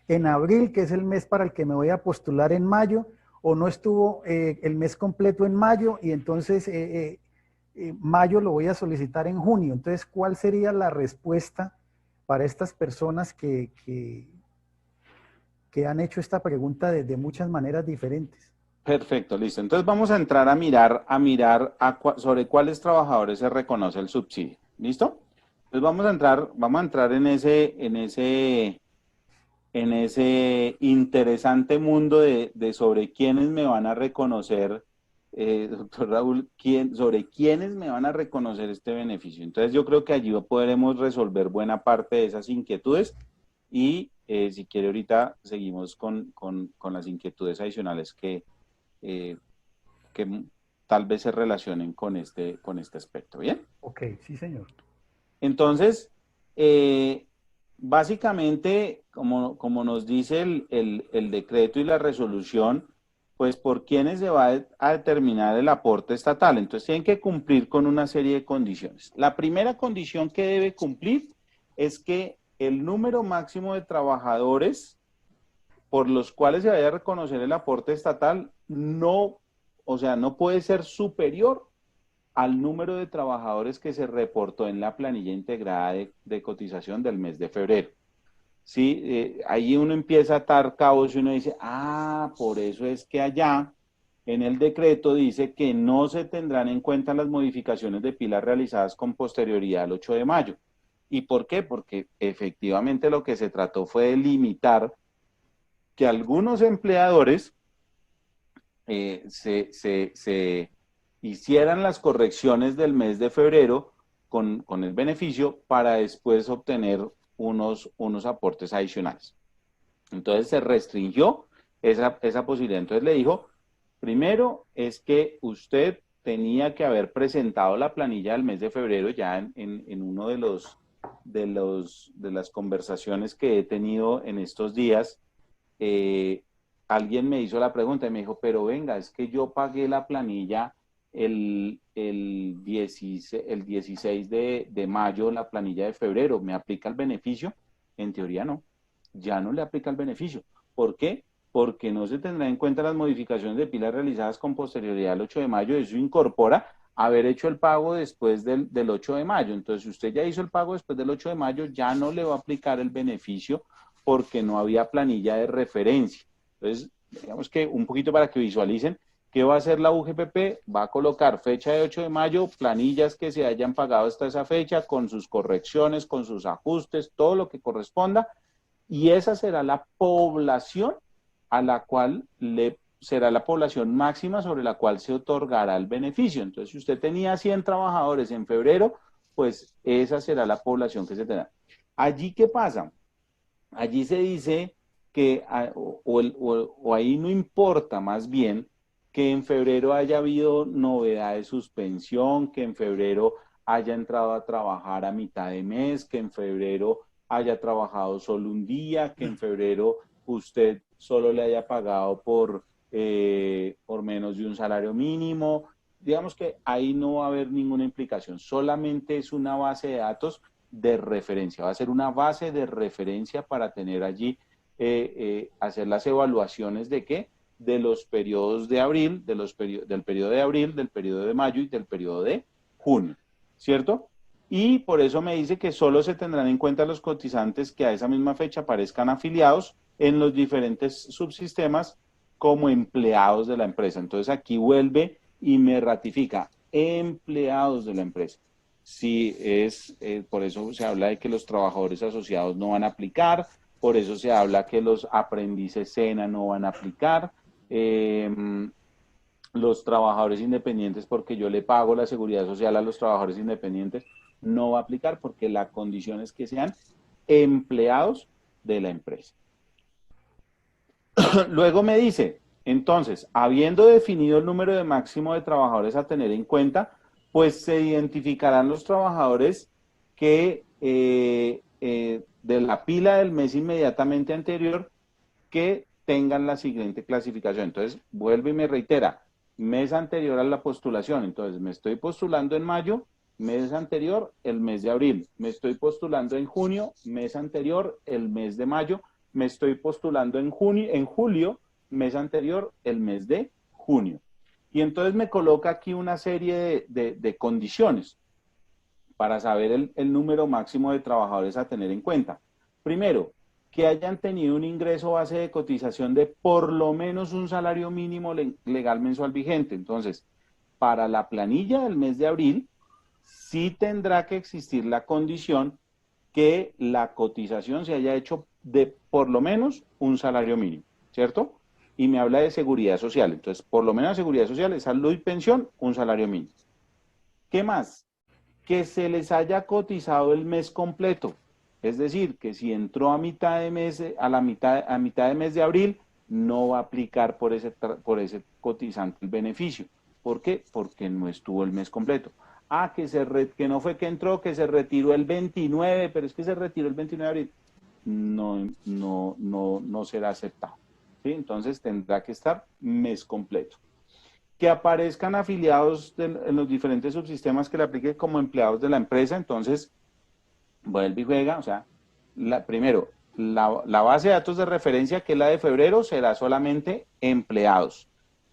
en abril, que es el mes para el que me voy a postular en mayo, o no estuvo el mes completo en mayo, y entonces mayo lo voy a solicitar en junio. Entonces, ¿cuál sería la respuesta para estas personas que han hecho esta pregunta de muchas maneras diferentes? Perfecto, listo. Entonces vamos a entrar a mirar sobre cuáles trabajadores se reconoce el subsidio. ¿Listo? Entonces vamos a entrar en ese interesante mundo de sobre quiénes me van a reconocer, doctor Raúl, sobre quiénes me van a reconocer este beneficio. Entonces yo creo que allí podremos resolver buena parte de esas inquietudes y si quiere ahorita seguimos con las inquietudes adicionales que tal vez se relacionen con este aspecto. ¿Bien? Ok, sí, señor. Entonces, básicamente, como nos dice el decreto y la resolución, pues por quiénes se va a determinar el aporte estatal. Entonces, tienen que cumplir con una serie de condiciones. La primera condición que debe cumplir es que el número máximo de trabajadores por los cuales se vaya a reconocer el aporte estatal no puede ser superior al número de trabajadores que se reportó en la planilla integrada de cotización del mes de febrero. Sí, ahí uno empieza a atar cabos y uno dice, por eso es que allá en el decreto dice que no se tendrán en cuenta las modificaciones de pilas realizadas con posterioridad al 8 de mayo. ¿Y por qué? Porque efectivamente lo que se trató fue de limitar que algunos empleadores se hicieran las correcciones del mes de febrero con el beneficio para después obtener unos aportes adicionales. Entonces se restringió esa posibilidad. Entonces le dijo, primero es que usted tenía que haber presentado la planilla del mes de febrero ya en uno de las conversaciones que he tenido en estos días. Alguien me hizo la pregunta y me dijo, pero venga, es que yo pagué la planilla el 16 de mayo, la planilla de febrero, ¿me aplica el beneficio? En teoría no, ya no le aplica el beneficio. ¿Por qué? Porque no se tendrá en cuenta las modificaciones de pilas realizadas con posterioridad al 8 de mayo, eso incorpora haber hecho el pago después del 8 de mayo. Entonces, si usted ya hizo el pago después del 8 de mayo, ya no le va a aplicar el beneficio porque no había planilla de referencia. Entonces, digamos que un poquito para que visualicen, ¿qué va a hacer la UGPP? Va a colocar fecha de 8 de mayo, planillas que se hayan pagado hasta esa fecha, con sus correcciones, con sus ajustes, todo lo que corresponda, y esa será la población a la cual será la población máxima sobre la cual se otorgará el beneficio. Entonces, si usted tenía 100 trabajadores en febrero, pues esa será la población que se tendrá. ¿Allí qué pasa? Allí se dice que, o ahí no importa más bien, que en febrero haya habido novedad de suspensión, que en febrero haya entrado a trabajar a mitad de mes, que en febrero haya trabajado solo un día, que en febrero usted solo le haya pagado por menos de un salario mínimo. Digamos que ahí no va a haber ninguna implicación, solamente es una base de datos de referencia, va a ser una base de referencia para tener allí, hacer las evaluaciones de ¿qué? De los periodos de abril, del periodo de abril, del periodo de mayo y del periodo de junio, ¿cierto? Y por eso me dice que solo se tendrán en cuenta los cotizantes que a esa misma fecha aparezcan afiliados en los diferentes subsistemas como empleados de la empresa. Entonces aquí vuelve y me ratifica, empleados de la empresa. Sí, por eso se habla de que los trabajadores asociados no van a aplicar, por eso se habla que los aprendices SENA no van a aplicar, los trabajadores independientes, porque yo le pago la seguridad social a los trabajadores independientes, no va a aplicar porque la condición es que sean empleados de la empresa. Luego me dice, entonces, habiendo definido el número de máximo de trabajadores a tener en cuenta, pues se identificarán los trabajadores que de la pila del mes inmediatamente anterior que tengan la siguiente clasificación. Entonces, vuelve y me reitera, mes anterior a la postulación. Entonces, me estoy postulando en mayo, mes anterior, el mes de abril. Me estoy postulando en junio, mes anterior, el mes de mayo. Me estoy postulando en julio, mes anterior, el mes de junio. Y entonces me coloca aquí una serie de condiciones para saber el número máximo de trabajadores a tener en cuenta. Primero, que hayan tenido un ingreso base de cotización de por lo menos un salario mínimo legal mensual vigente. Entonces, para la planilla del mes de abril, sí tendrá que existir la condición que la cotización se haya hecho de por lo menos un salario mínimo, ¿cierto? Y me habla de seguridad social. Entonces, por lo menos seguridad social, salud y pensión, un salario mínimo. ¿Qué más? Que se les haya cotizado el mes completo. Es decir, que si entró a mitad de mes, a mitad de mes de abril, no va a aplicar por ese cotizante el beneficio. ¿Por qué? Porque no estuvo el mes completo. Ah, que no fue que entró, que se retiró el 29, pero es que se retiró el 29 de abril. No será aceptado. ¿Sí? Entonces tendrá que estar mes completo. Que aparezcan afiliados en los diferentes subsistemas que le aplique como empleados de la empresa. Entonces, vuelve y juega. O sea, primero, la base de datos de referencia, que es la de febrero, será solamente empleados.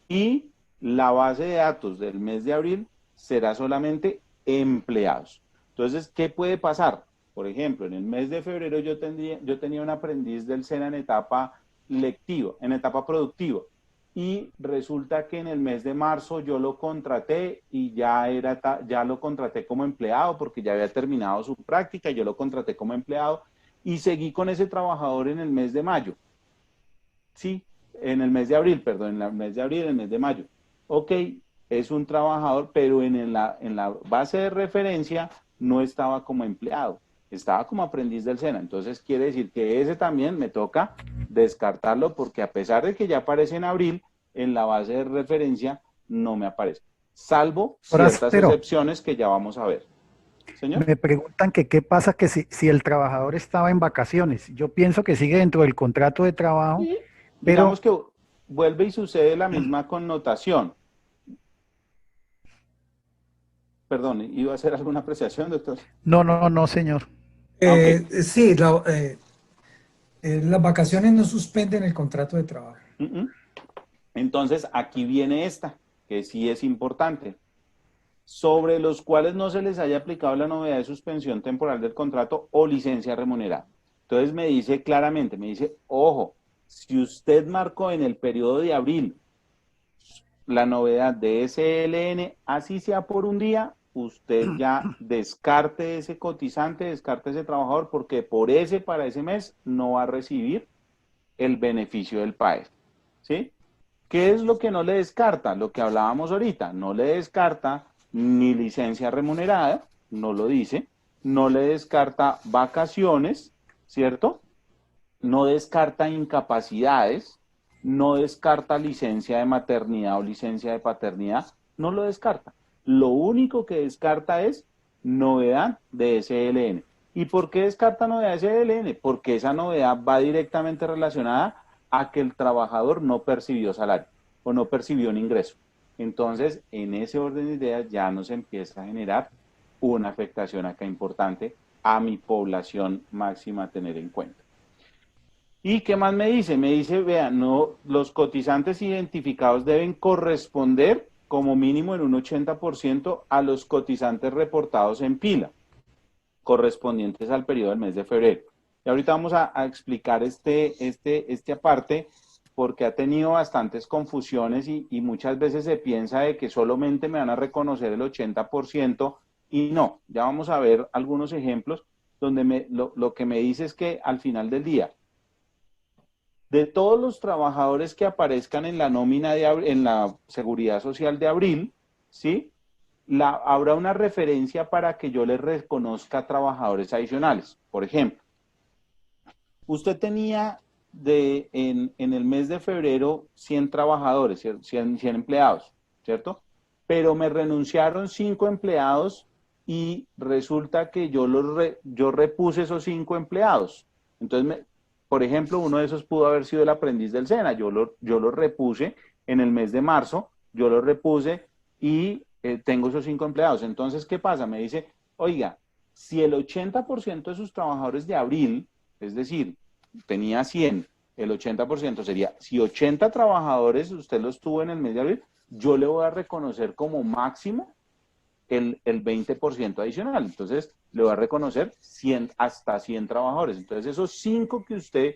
Y la base de datos del mes de abril será solamente empleados. Entonces, ¿qué puede pasar? Por ejemplo, en el mes de febrero yo tenía un aprendiz del SENA en etapa lectiva, en etapa productiva, y resulta que en el mes de marzo yo lo contraté y ya lo contraté como empleado porque ya había terminado su práctica, yo lo contraté como empleado y seguí con ese trabajador en el mes de mayo. Sí, en el mes de abril, perdón, en el mes de abril, en el mes de mayo. Ok, es un trabajador, pero en la base de referencia no estaba como empleado, estaba como aprendiz del SENA. Entonces quiere decir que ese también me toca descartarlo porque a pesar de que ya aparece en abril, en la base de referencia no me aparece. Salvo ciertas excepciones que ya vamos a ver. Señor. Me preguntan que qué pasa que si el trabajador estaba en vacaciones. Yo pienso que sigue dentro del contrato de trabajo, Sí, pero... Digamos que vuelve y sucede la misma connotación. Perdón, ¿iba a hacer alguna apreciación, doctor? No, señor. Okay. Sí, las vacaciones no suspenden el contrato de trabajo. Entonces, aquí viene esta, que sí es importante. Sobre los cuales no se les haya aplicado la novedad de suspensión temporal del contrato o licencia remunerada. Entonces me dice claramente, ojo, si usted marcó en el periodo de abril la novedad de SLN, así sea por un día, usted ya descarte ese cotizante, descarte ese trabajador, porque para ese mes no va a recibir el beneficio del PAES. ¿Sí? ¿Qué es lo que no le descarta? Lo que hablábamos ahorita, no le descarta ni licencia remunerada, no lo dice, no le descarta vacaciones, ¿cierto? No descarta incapacidades, no descarta licencia de maternidad o licencia de paternidad, no lo descarta. Lo único que descarta es novedad de SLN. ¿Y por qué descarta novedad de SLN? Porque esa novedad va directamente relacionada a que el trabajador no percibió salario o no percibió un ingreso. Entonces, en ese orden de ideas ya nos empieza a generar una afectación acá importante a mi población máxima a tener en cuenta. ¿Y qué más me dice? Me dice, vean, los cotizantes identificados deben corresponder como mínimo en un 80% a los cotizantes reportados en pila, correspondientes al periodo del mes de febrero. Y ahorita vamos a explicar este aparte, porque ha tenido bastantes confusiones y muchas veces se piensa de que solamente me van a reconocer el 80% y no. Ya vamos a ver algunos ejemplos donde lo que me dice es que al final del día, de todos los trabajadores que aparezcan en la nómina en la Seguridad Social de abril, ¿sí? Habrá una referencia para que yo les reconozca trabajadores adicionales. Por ejemplo, usted tenía en el mes de febrero 100 trabajadores, 100 empleados, ¿cierto? Pero me renunciaron 5 empleados y resulta que yo repuse esos 5 empleados. Entonces, por ejemplo, uno de esos pudo haber sido el aprendiz del SENA. Yo lo repuse en el mes de marzo, yo lo repuse y tengo esos 5 empleados. Entonces, ¿qué pasa? Me dice, oiga, si el 80% de sus trabajadores de abril, es decir, tenía 100, el 80% sería, si 80 trabajadores usted los tuvo en el mes de abril, yo le voy a reconocer como máximo el 20% adicional. Entonces, le voy a reconocer hasta 100 trabajadores. Entonces, esos 5 que usted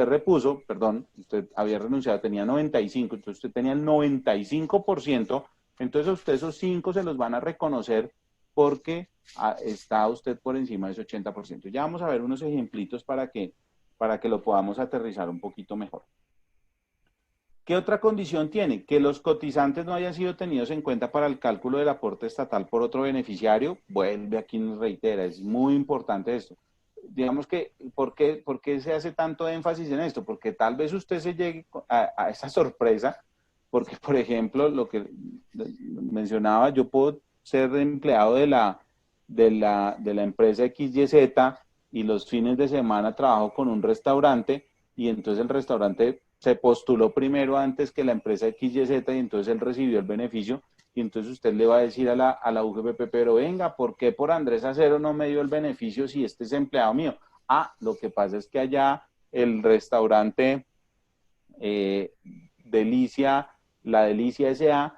repuso, perdón, usted había renunciado, tenía 95, entonces usted tenía el 95%, entonces a usted esos 5 se los van a reconocer porque está usted por encima de ese 80%. Ya vamos a ver unos ejemplitos para que lo podamos aterrizar un poquito mejor. ¿Qué otra condición tiene? Que los cotizantes no hayan sido tenidos en cuenta para el cálculo del aporte estatal por otro beneficiario. Vuelve aquí, nos reitera, es muy importante esto. Digamos que, ¿por qué se hace tanto énfasis en esto? Porque tal vez usted se llegue a esa sorpresa, porque, por ejemplo, lo que mencionaba, yo puedo ser empleado de la empresa XYZ y los fines de semana trabajo con un restaurante y entonces el restaurante se postuló primero antes que la empresa XYZ y entonces él recibió el beneficio y entonces usted le va a decir a la UGPP, pero venga, ¿por qué por Andrés Acero no me dio el beneficio si este es empleado mío? Lo que pasa es que allá el restaurante la Delicia S.A.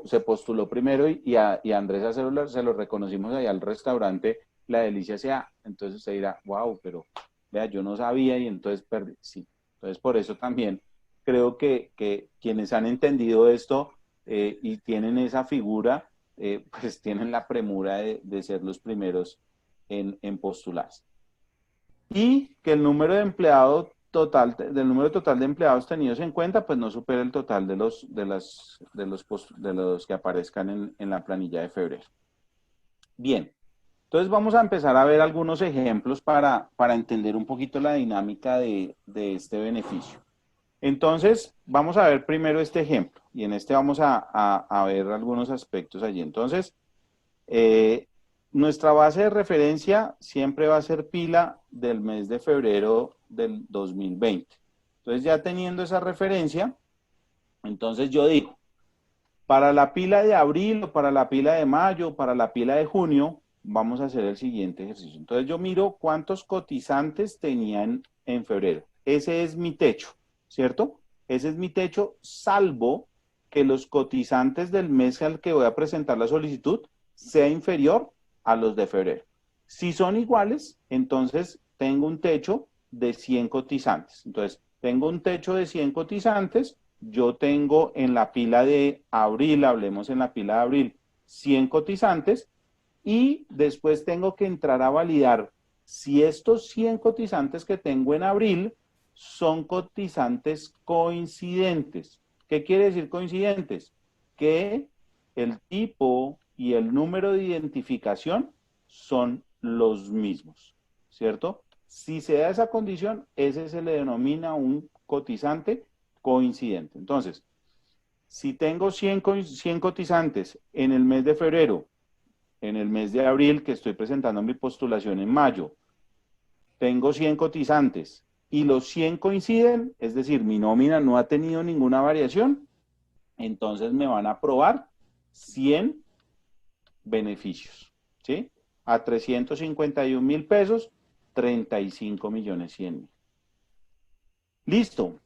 Se postuló primero y a Andrés Acero se lo reconocimos allá al restaurante La Delicia S.A. Entonces usted dirá, wow, pero vea, yo no sabía y entonces perdí. Sí. Entonces, por eso también creo que quienes han entendido esto y tienen esa figura, pues tienen la premura de ser los primeros en postularse. Y que el número de empleados del número total de empleados tenidos en cuenta, pues no supera el total de los que aparezcan en la planilla de febrero. Bien. Entonces vamos a empezar a ver algunos ejemplos para entender un poquito la dinámica de este beneficio. Entonces, vamos a ver primero este ejemplo y en este vamos a ver algunos aspectos allí. Entonces, nuestra base de referencia siempre va a ser pila del mes de febrero del 2020. Entonces, ya teniendo esa referencia, entonces yo digo, para la pila de abril o para la pila de mayo o para la pila de junio, vamos a hacer el siguiente ejercicio. Entonces yo miro cuántos cotizantes tenían en febrero. Ese es mi techo, ¿cierto? Ese es mi techo, salvo que los cotizantes del mes al que voy a presentar la solicitud sea inferior a los de febrero. Si son iguales, entonces tengo un techo de 100 cotizantes. Entonces, tengo un techo de 100 cotizantes, yo tengo en la pila de abril, hablemos en la pila de abril, 100 cotizantes, y después tengo que entrar a validar si estos 100 cotizantes que tengo en abril son cotizantes coincidentes. ¿Qué quiere decir coincidentes? Que el tipo y el número de identificación son los mismos, ¿cierto? Si se da esa condición, ese se le denomina un cotizante coincidente. Entonces, si tengo 100 cotizantes en el mes de febrero, en el mes de abril, que estoy presentando mi postulación en mayo, tengo 100 cotizantes y los 100 coinciden, es decir, mi nómina no ha tenido ninguna variación, entonces me van a aprobar 100 beneficios, ¿sí? A 351.000 pesos, 35.100.000. Listo.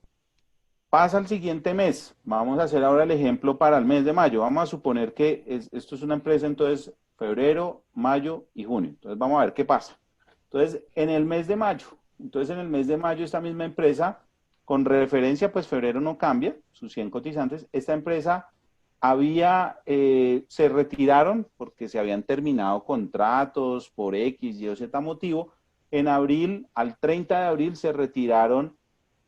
Pasa al siguiente mes. Vamos a hacer ahora el ejemplo para el mes de mayo. Vamos a suponer que esto es una empresa, entonces, febrero, mayo y junio. Entonces, vamos a ver qué pasa. Entonces, en el mes de mayo, esta misma empresa, con referencia, pues febrero no cambia, sus 100 cotizantes, esta empresa se retiraron porque se habían terminado contratos por X, Y o Z motivo. En abril, al 30 de abril, se retiraron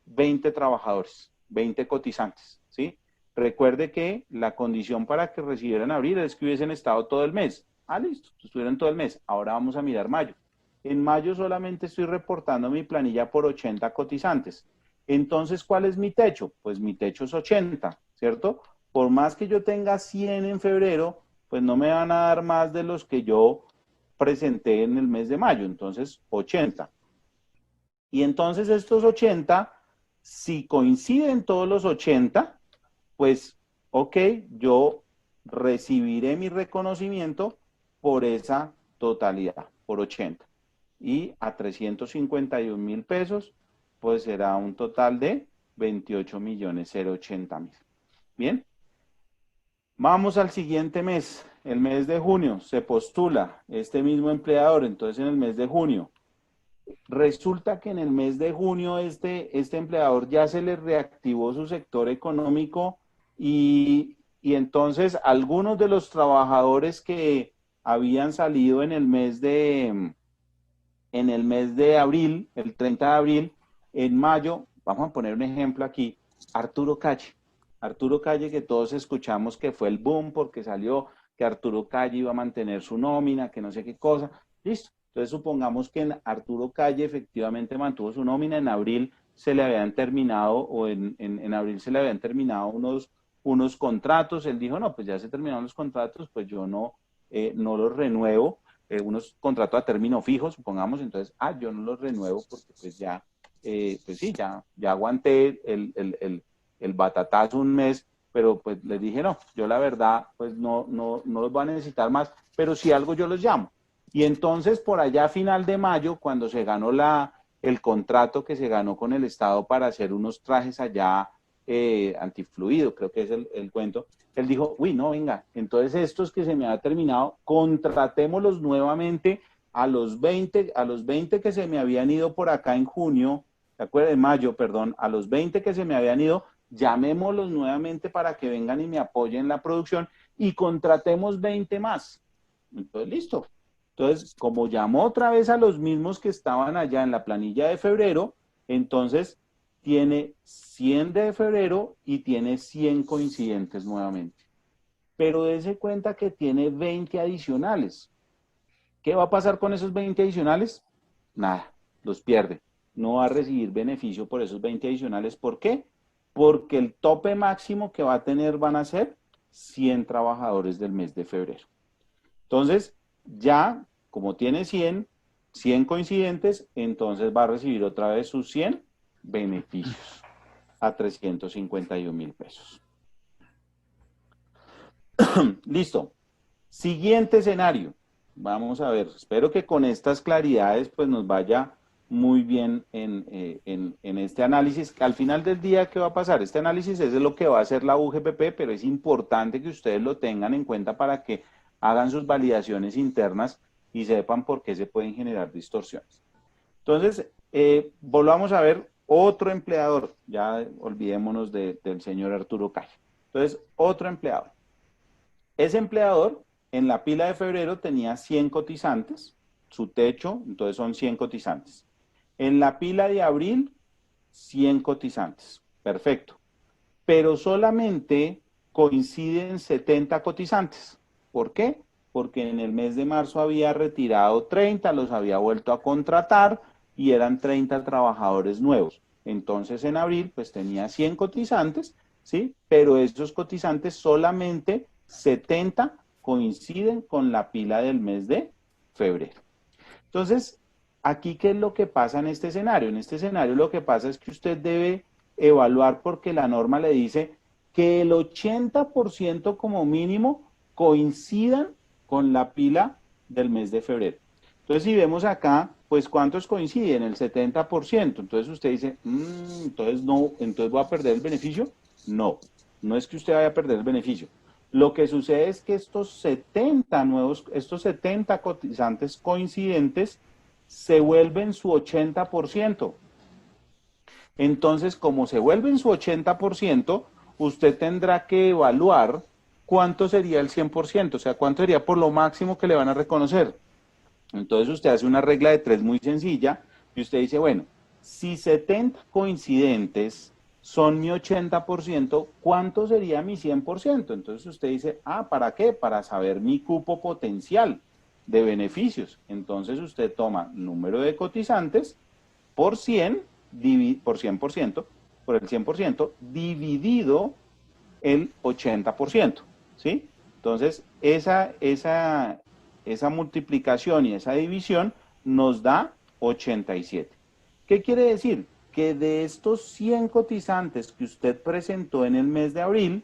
20 trabajadores, 20 cotizantes, ¿sí? Recuerde que la condición para que recibieran abril es que hubiesen estado todo el mes. Ah, listo, estuvieron todo el mes. Ahora vamos a mirar mayo. En mayo solamente estoy reportando mi planilla por 80 cotizantes. Entonces, ¿cuál es mi techo? Pues mi techo es 80, ¿cierto? Por más que yo tenga 100 en febrero, pues no me van a dar más de los que yo presenté en el mes de mayo. Entonces, 80. Y entonces estos 80, si coinciden todos los 80, pues, ok, yo recibiré mi reconocimiento por esa totalidad, por 80. Y a 351.000 pesos, pues será un total de 28.080.000. Bien. Vamos al siguiente mes, el mes de junio, se postula este mismo empleador, entonces en el mes de junio. Resulta que en el mes de junio este empleador ya se le reactivó su sector económico y entonces algunos de los trabajadores que habían salido en el mes de abril, el 30 de abril, en mayo, vamos a poner un ejemplo aquí, Arturo Calle, que todos escuchamos que fue el boom porque salió, que Arturo Calle iba a mantener su nómina, que no sé qué cosa, listo. Entonces supongamos que en Arturo Calle efectivamente mantuvo su nómina, en abril se le habían terminado, o en abril se le habían terminado unos contratos, él dijo, no, pues ya se terminaron los contratos, pues yo no los renuevo, unos contratos a término fijo, supongamos, entonces, yo no los renuevo porque pues ya, pues sí, ya aguanté el batatazo un mes, pero pues les dije, no, yo la verdad, pues no los voy a necesitar más, pero si algo yo los llamo. Y entonces, por allá a final de mayo, cuando se ganó el contrato que se ganó con el Estado para hacer unos trajes allá antifluido, creo que es el cuento, él dijo, uy, no, venga, entonces estos que se me ha terminado, contratémoslos nuevamente a los 20 que se me habían ido por acá en junio, ¿de acuerdo? En mayo, perdón, a los 20 que se me habían ido, llamémoslos nuevamente para que vengan y me apoyen la producción y contratemos 20 más. Entonces, listo. Entonces, como llamó otra vez a los mismos que estaban allá en la planilla de febrero, entonces tiene 100 de febrero y tiene 100 coincidentes nuevamente. Pero dése cuenta que tiene 20 adicionales. ¿Qué va a pasar con esos 20 adicionales? Nada, los pierde. No va a recibir beneficio por esos 20 adicionales. ¿Por qué? Porque el tope máximo que va a tener van a ser 100 trabajadores del mes de febrero. Entonces, ya, como tiene 100 coincidentes, entonces va a recibir otra vez sus 100 beneficios a 351.000 pesos. Listo. Siguiente escenario. Vamos a ver, espero que con estas claridades pues nos vaya muy bien en este análisis. Al final del día, ¿qué va a pasar? Este análisis es lo que va a hacer la UGPP, pero es importante que ustedes lo tengan en cuenta para que hagan sus validaciones internas y sepan por qué se pueden generar distorsiones. Entonces, volvamos a ver otro empleador. Ya olvidémonos del señor Arturo Calle. Entonces, otro empleador. Ese empleador en la pila de febrero tenía 100 cotizantes, su techo, entonces son 100 cotizantes. En la pila de abril, 100 cotizantes. Perfecto. Pero solamente coinciden 70 cotizantes. ¿Por qué? Porque en el mes de marzo había retirado 30, los había vuelto a contratar y eran 30 trabajadores nuevos. Entonces en abril pues tenía 100 cotizantes, ¿sí? Pero esos cotizantes solamente 70 coinciden con la pila del mes de febrero. Entonces, aquí, ¿qué es lo que pasa en este escenario? En este escenario lo que pasa es que usted debe evaluar porque la norma le dice que el 80% como mínimo coincidan con la pila del mes de febrero. Entonces, si vemos acá, pues ¿cuántos coinciden? El 70%. Entonces usted dice, entonces no, entonces voy a perder el beneficio. No, no es que usted vaya a perder el beneficio. Lo que sucede es que estos 70 cotizantes coincidentes se vuelven su 80%. Entonces, como se vuelven su 80%, usted tendrá que evaluar cuánto sería el 100%, o sea, cuánto sería por lo máximo que le van a reconocer. Entonces usted hace una regla de 3 muy sencilla y usted dice, bueno, si 70 coincidentes son mi 80%, ¿cuánto sería mi 100%? Entonces usted dice, ¿para qué? Para saber mi cupo potencial de beneficios. Entonces usted toma número de cotizantes por 100, por 100%, por el 100%, dividido el 80%, ¿sí? Entonces, esa multiplicación y esa división nos da 87. ¿Qué quiere decir? Que de estos 100 cotizantes que usted presentó en el mes de abril,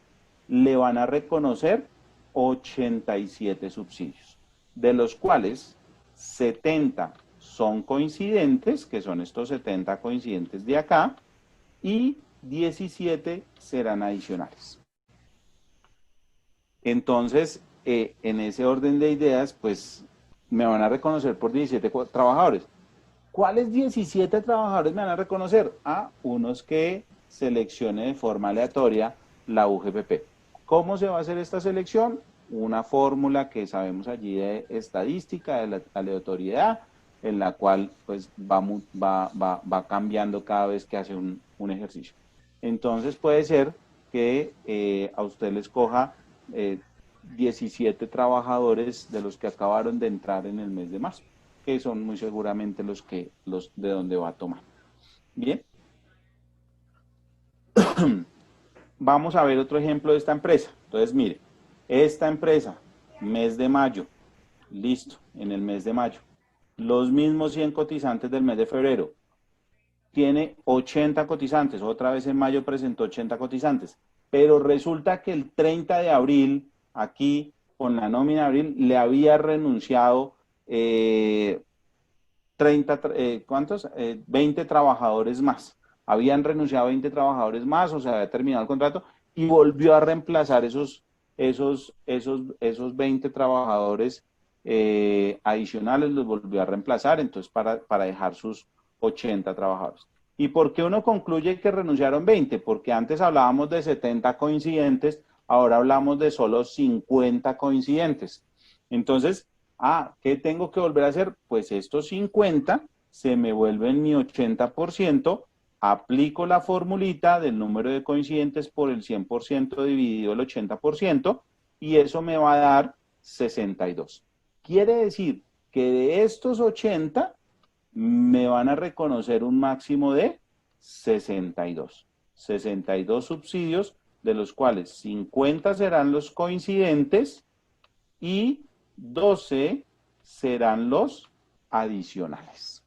le van a reconocer 87 subsidios, de los cuales 70 son coincidentes, que son estos 70 coincidentes de acá, y 17 serán adicionales. Entonces, en ese orden de ideas, pues me van a reconocer por 17 trabajadores. ¿Cuáles 17 trabajadores me van a reconocer? Unos que seleccione de forma aleatoria la UGPP. ¿Cómo se va a hacer esta selección? Una fórmula que sabemos allí de estadística, de la aleatoriedad, en la cual pues va cambiando cada vez que hace un ejercicio. Entonces puede ser que a usted les coja 17 trabajadores de los que acabaron de entrar en el mes de marzo, que son muy seguramente los de donde va a tomar. Bien. Vamos a ver otro ejemplo de esta empresa. Entonces, mire, esta empresa, mes de mayo, listo, en el mes de mayo, los mismos 100 cotizantes del mes de febrero, tiene 80 cotizantes, otra vez en mayo presentó 80 cotizantes, pero resulta que el 30 de abril, aquí, con la nómina de abril, le había renunciado 20 trabajadores más. Habían renunciado 20 trabajadores más, o sea, había terminado el contrato, y volvió a reemplazar esos 20 trabajadores adicionales, los volvió a reemplazar, entonces para dejar sus 80 trabajadores. ¿Y por qué uno concluye que renunciaron 20? Porque antes hablábamos de 70 coincidentes, ahora hablamos de solo 50 coincidentes. Entonces, ¿qué tengo que volver a hacer? Pues estos 50 se me vuelven mi 80%, aplico la formulita del número de coincidentes por el 100% dividido el 80%, y eso me va a dar 62. Quiere decir que de estos 80 me van a reconocer un máximo de 62. 62 subsidios, de los cuales 50 serán los coincidentes y 12 serán los adicionales.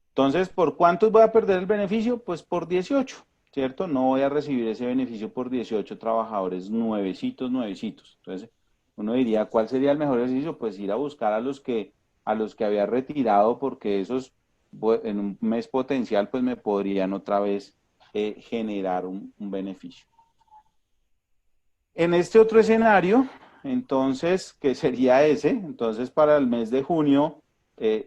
Entonces, ¿por cuántos voy a perder el beneficio? Pues por 18, ¿cierto? No voy a recibir ese beneficio por 18 trabajadores nuevecitos. Entonces, uno diría, ¿cuál sería el mejor ejercicio? Pues ir a buscar a los que había retirado, porque esos en un mes potencial pues me podrían otra vez generar un beneficio. En este otro escenario, entonces, ¿qué sería ese? Entonces, para el mes de junio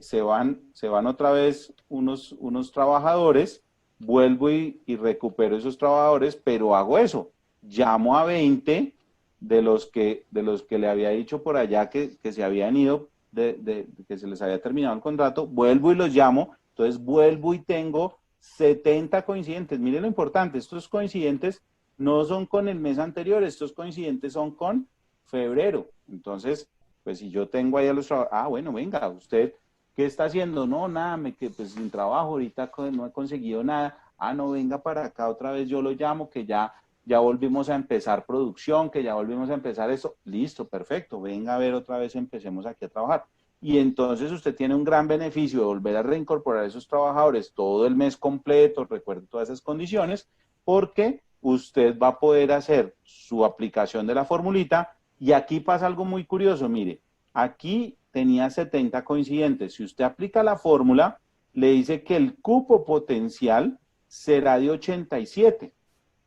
se van otra vez unos trabajadores, vuelvo y recupero esos trabajadores, pero hago eso, llamo a 20 de los que le había dicho por allá que se habían ido, que se les había terminado el contrato, vuelvo y los llamo, entonces vuelvo y tengo 70 coincidentes. Miren lo importante, estos coincidentes no son con el mes anterior, estos coincidentes son con febrero. Entonces, pues si yo tengo ahí a los trabajadores, bueno, venga, usted, ¿qué está haciendo? No, nada, pues sin trabajo, ahorita no he conseguido nada. No, venga para acá otra vez, yo lo llamo, que ya volvimos a empezar producción, que ya volvimos a empezar esto. Listo, perfecto, venga a ver otra vez, empecemos aquí a trabajar. Y entonces usted tiene un gran beneficio de volver a reincorporar a esos trabajadores todo el mes completo, recuerde todas esas condiciones, porque usted va a poder hacer su aplicación de la formulita. Y aquí pasa algo muy curioso, mire, aquí tenía 70 coincidentes. Si usted aplica la fórmula, le dice que el cupo potencial será de 87.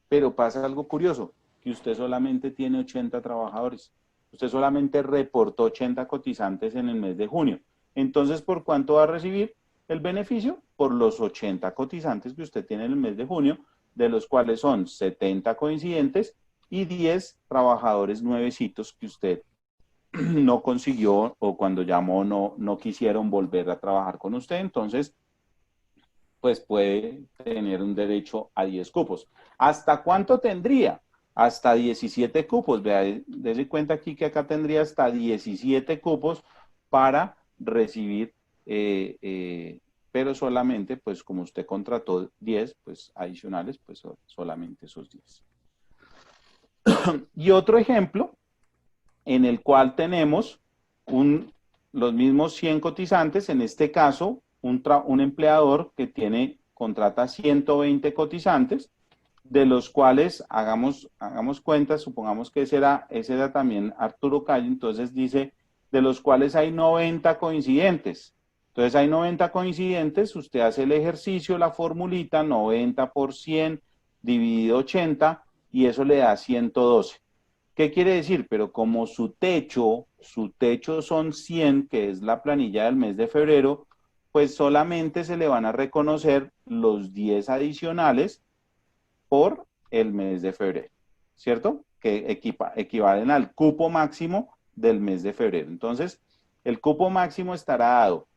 Pero pasa algo curioso, que usted solamente tiene 80 trabajadores. Usted solamente reportó 80 cotizantes en el mes de junio. Entonces, ¿por cuánto va a recibir el beneficio? Por los 80 cotizantes que usted tiene en el mes de junio, de los cuales son 70 coincidentes y 10 trabajadores nuevecitos que usted no consiguió o cuando llamó no quisieron volver a trabajar con usted. Entonces, pues puede tener un derecho a 10 cupos. ¿Hasta cuánto tendría? Hasta 17 cupos. Vea, dése cuenta aquí que acá tendría hasta 17 cupos para recibir, pero solamente, pues como usted contrató 10, pues adicionales, pues solamente esos 10. Y otro ejemplo, en el cual tenemos los mismos 100 cotizantes, en este caso, un empleador que contrata 120 cotizantes, de los cuales hagamos cuenta, supongamos que ese era también Arturo Calle, entonces dice, de los cuales hay 90 coincidentes. Entonces hay 90 coincidentes, usted hace el ejercicio, la formulita, 90 por 100 dividido 80, y eso le da 112. ¿Qué quiere decir? Pero como su techo son 100, que es la planilla del mes de febrero, pues solamente se le van a reconocer los 10 adicionales por el mes de febrero, ¿cierto? Que equivalen al cupo máximo del mes de febrero. Entonces, el cupo máximo estará dado,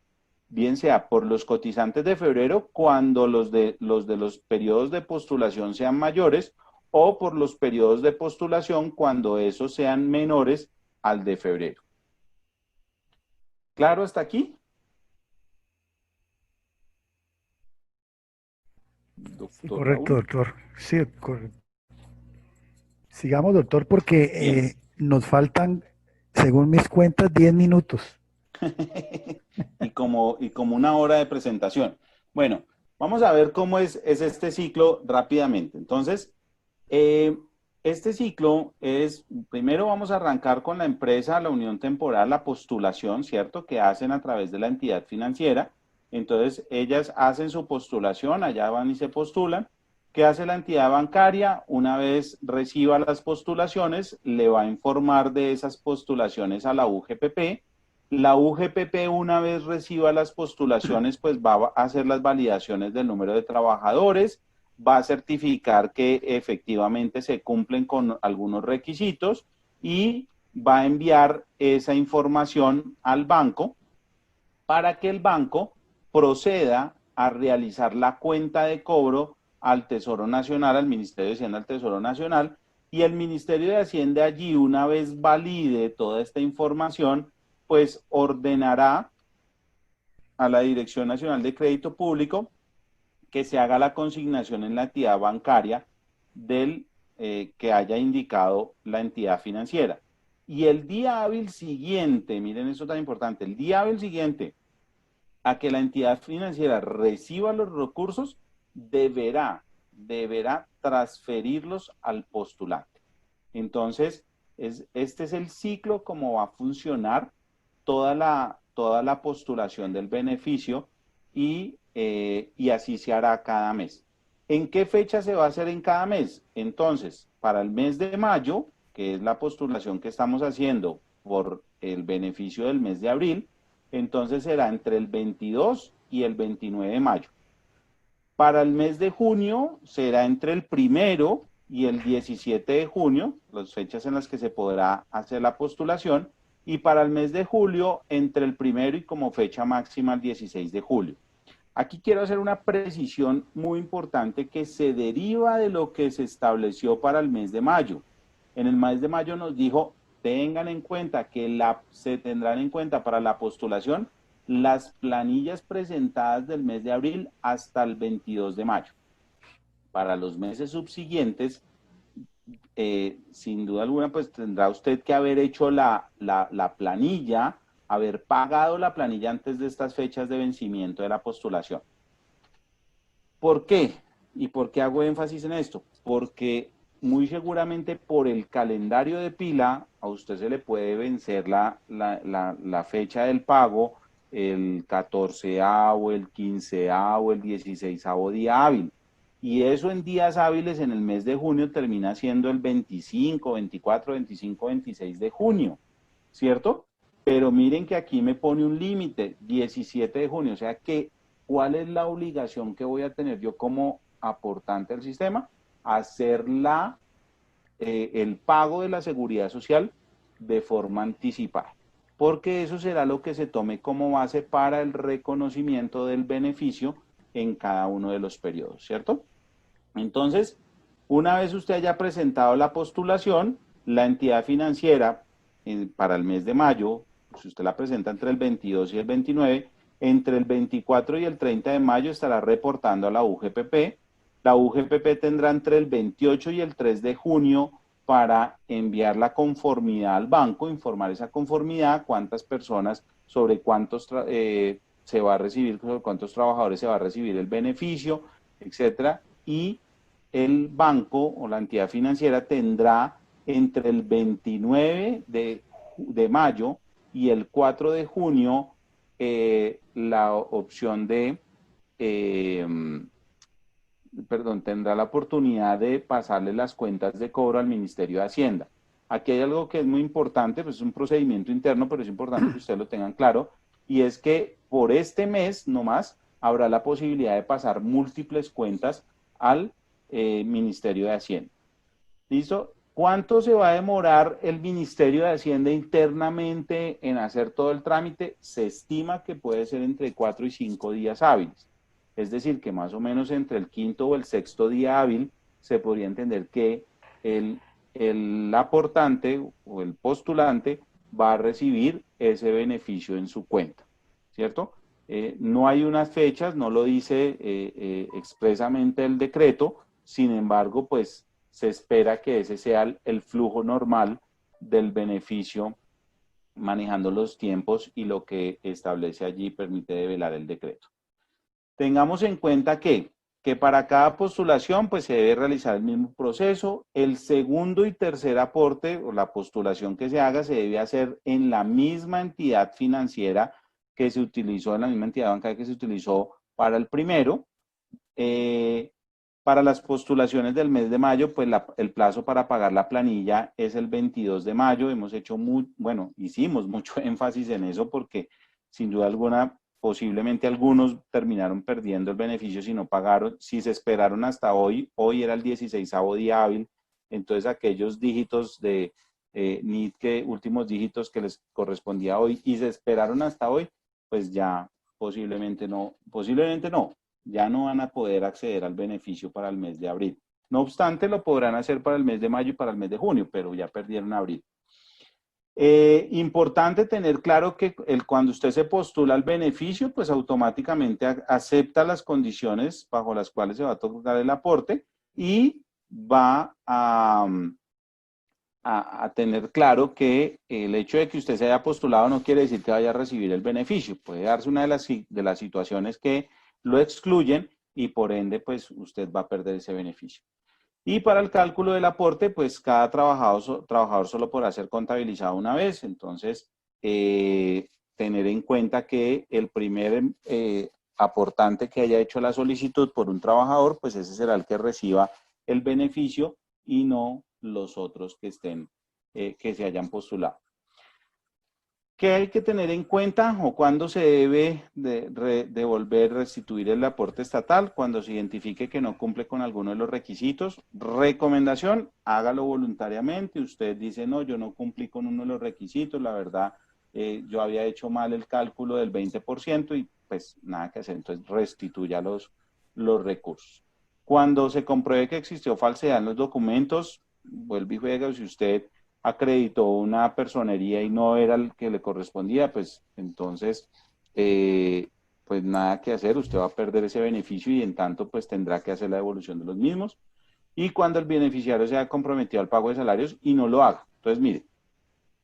bien sea por los cotizantes de febrero, cuando los de los periodos de postulación sean mayores, o por los periodos de postulación cuando esos sean menores al de febrero. ¿Claro hasta aquí? Sí, correcto, doctor. Sí, correcto. Sigamos, doctor, porque nos faltan, según mis cuentas, 10 minutos. y como una hora de presentación. Bueno, vamos a ver cómo es este ciclo rápidamente. Entonces, este ciclo es, primero vamos a arrancar con la empresa, la unión temporal, la postulación, ¿cierto? Que hacen a través de la entidad financiera. Entonces, ellas hacen su postulación, allá van y se postulan. ¿Qué hace la entidad bancaria? Una vez reciba las postulaciones, le va a informar de esas postulaciones a la UGPP. La UGPP, una vez reciba las postulaciones, pues va a hacer las validaciones del número de trabajadores, va a certificar que efectivamente se cumplen con algunos requisitos y va a enviar esa información al banco para que el banco proceda a realizar la cuenta de cobro al Tesoro Nacional, al Ministerio de Hacienda, al Tesoro Nacional, y el Ministerio de Hacienda allí, una vez valide toda esta información, pues ordenará a la Dirección Nacional de Crédito Público que se haga la consignación en la entidad bancaria del que haya indicado la entidad financiera. Y el día hábil siguiente, miren eso tan importante, el día hábil siguiente a que la entidad financiera reciba los recursos, deberá transferirlos al postulante. Entonces, este es el ciclo como va a funcionar toda la postulación del beneficio y así se hará cada mes. ¿En qué fecha se va a hacer en cada mes? Entonces, para el mes de mayo, que es la postulación que estamos haciendo por el beneficio del mes de abril, entonces será entre el 22 y el 29 de mayo. Para el mes de junio será entre el 1 y el 17 de junio, las fechas en las que se podrá hacer la postulación, y para el mes de julio entre el 1 y como fecha máxima el 16 de julio. Aquí quiero hacer una precisión muy importante que se deriva de lo que se estableció para el mes de mayo. En el mes de mayo nos dijo, tengan en cuenta que se tendrán en cuenta para la postulación las planillas presentadas del mes de abril hasta el 22 de mayo. Para los meses subsiguientes, sin duda alguna, pues tendrá usted que haber hecho la planilla, haber pagado la planilla antes de estas fechas de vencimiento de la postulación. ¿Por qué? ¿Y por qué hago énfasis en esto? Porque muy seguramente por el calendario de pila, a usted se le puede vencer la fecha del pago el 14avo, el 15avo, el 16avo día hábil. Y eso en días hábiles en el mes de junio termina siendo el 25, 24, 25, 26 de junio, ¿cierto? Pero miren que aquí me pone un límite, 17 de junio, o sea que, ¿cuál es la obligación que voy a tener yo como aportante al sistema? Hacer el pago de la seguridad social de forma anticipada, porque eso será lo que se tome como base para el reconocimiento del beneficio en cada uno de los periodos, ¿cierto? Entonces, una vez usted haya presentado la postulación, la entidad financiera para el mes de mayo, si usted la presenta entre el 22 y el 29, entre el 24 y el 30 de mayo estará reportando a la UGPP. La UGPP tendrá entre el 28 y el 3 de junio para enviar la conformidad al banco, informar esa conformidad, cuántas personas, sobre cuántos se va a recibir, sobre cuántos trabajadores se va a recibir el beneficio, etcétera. Y el banco o la entidad financiera tendrá entre el 29 de mayo y el 4 de junio la opción de, tendrá la oportunidad de pasarle las cuentas de cobro al Ministerio de Hacienda. Aquí hay algo que es muy importante, pues es un procedimiento interno, pero es importante que ustedes lo tengan claro, y es que por este mes nomás habrá la posibilidad de pasar múltiples cuentas al Ministerio de Hacienda. ¿Listo? ¿Cuánto se va a demorar el Ministerio de Hacienda internamente en hacer todo el trámite? Se estima que puede ser entre 4 y 5 días hábiles. Es decir, que más o menos entre el quinto o el sexto día hábil se podría entender que el aportante o el postulante va a recibir ese beneficio en su cuenta, ¿cierto? No hay unas fechas, no lo dice expresamente el decreto, sin embargo, pues se espera que ese sea el flujo normal del beneficio, manejando los tiempos y lo que establece allí permite develar el decreto. Tengamos en cuenta que para cada postulación pues se debe realizar el mismo proceso. El segundo y tercer aporte o la postulación que se haga se debe hacer en la misma entidad financiera que se utilizó, en la misma entidad bancaria que se utilizó para el primero. Para las postulaciones del mes de mayo, pues el plazo para pagar la planilla es el 22 de mayo. Hemos hecho hicimos mucho énfasis en eso porque sin duda alguna posiblemente algunos terminaron perdiendo el beneficio si no pagaron, si se esperaron hasta hoy era el 16avo día hábil, entonces aquellos dígitos de NIT, últimos dígitos que les correspondía hoy y se esperaron hasta hoy, pues ya posiblemente no, ya no van a poder acceder al beneficio para el mes de abril. No obstante, lo podrán hacer para el mes de mayo y para el mes de junio, pero ya perdieron abril. Importante tener claro que cuando usted se postula al beneficio, pues automáticamente acepta las condiciones bajo las cuales se va a tocar el aporte y va a tener claro que el hecho de que usted se haya postulado no quiere decir que vaya a recibir el beneficio. Puede darse una de las situaciones que lo excluyen y por ende, pues usted va a perder ese beneficio. Y para el cálculo del aporte, pues cada trabajador solo podrá ser contabilizado una vez. Entonces, tener en cuenta que el primer aportante que haya hecho la solicitud por un trabajador, pues ese será el que reciba el beneficio y no los otros que se hayan postulado. ¿Qué hay que tener en cuenta o cuándo se debe restituir el aporte estatal? Cuando se identifique que no cumple con alguno de los requisitos. Recomendación, hágalo voluntariamente. Usted dice, no, yo no cumplí con uno de los requisitos, la verdad, yo había hecho mal el cálculo del 20% y pues nada que hacer, entonces restituya los recursos. Cuando se compruebe que existió falsedad en los documentos, vuelve y juega. Si usted acreditó una personería y no era el que le correspondía, pues entonces, pues nada que hacer, usted va a perder ese beneficio y en tanto pues tendrá que hacer la devolución de los mismos. Y cuando el beneficiario se ha comprometido al pago de salarios y no lo haga. Entonces, mire,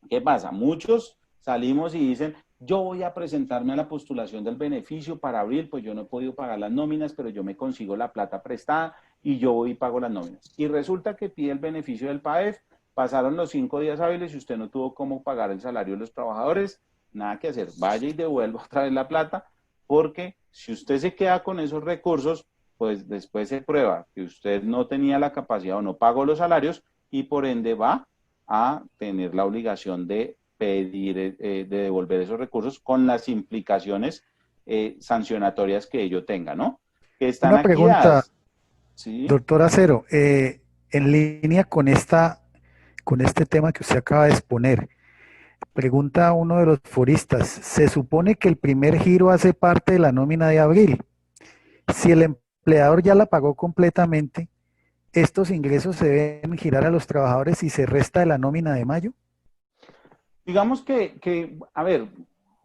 ¿qué pasa? Muchos salimos y dicen, yo voy a presentarme a la postulación del beneficio para abril, pues yo no he podido pagar las nóminas, pero yo me consigo la plata prestada y yo voy y pago las nóminas. Y resulta que pide el beneficio del PAEF, pasaron los 5 días hábiles y usted no tuvo cómo pagar el salario de los trabajadores, nada que hacer, vaya y devuelva otra vez la plata, porque si usted se queda con esos recursos, pues después se prueba que usted no tenía la capacidad o no pagó los salarios y por ende va a tener la obligación de pedir, de devolver esos recursos con las implicaciones sancionatorias que ello tenga, ¿no? Que están Una aquí pregunta, dadas. ¿Sí? doctor Acero, en línea con este tema que usted acaba de exponer. Pregunta uno de los foristas, se supone que el primer giro hace parte de la nómina de abril. Si el empleador ya la pagó completamente, ¿estos ingresos se deben girar a los trabajadores y se resta de la nómina de mayo? Digamos a ver,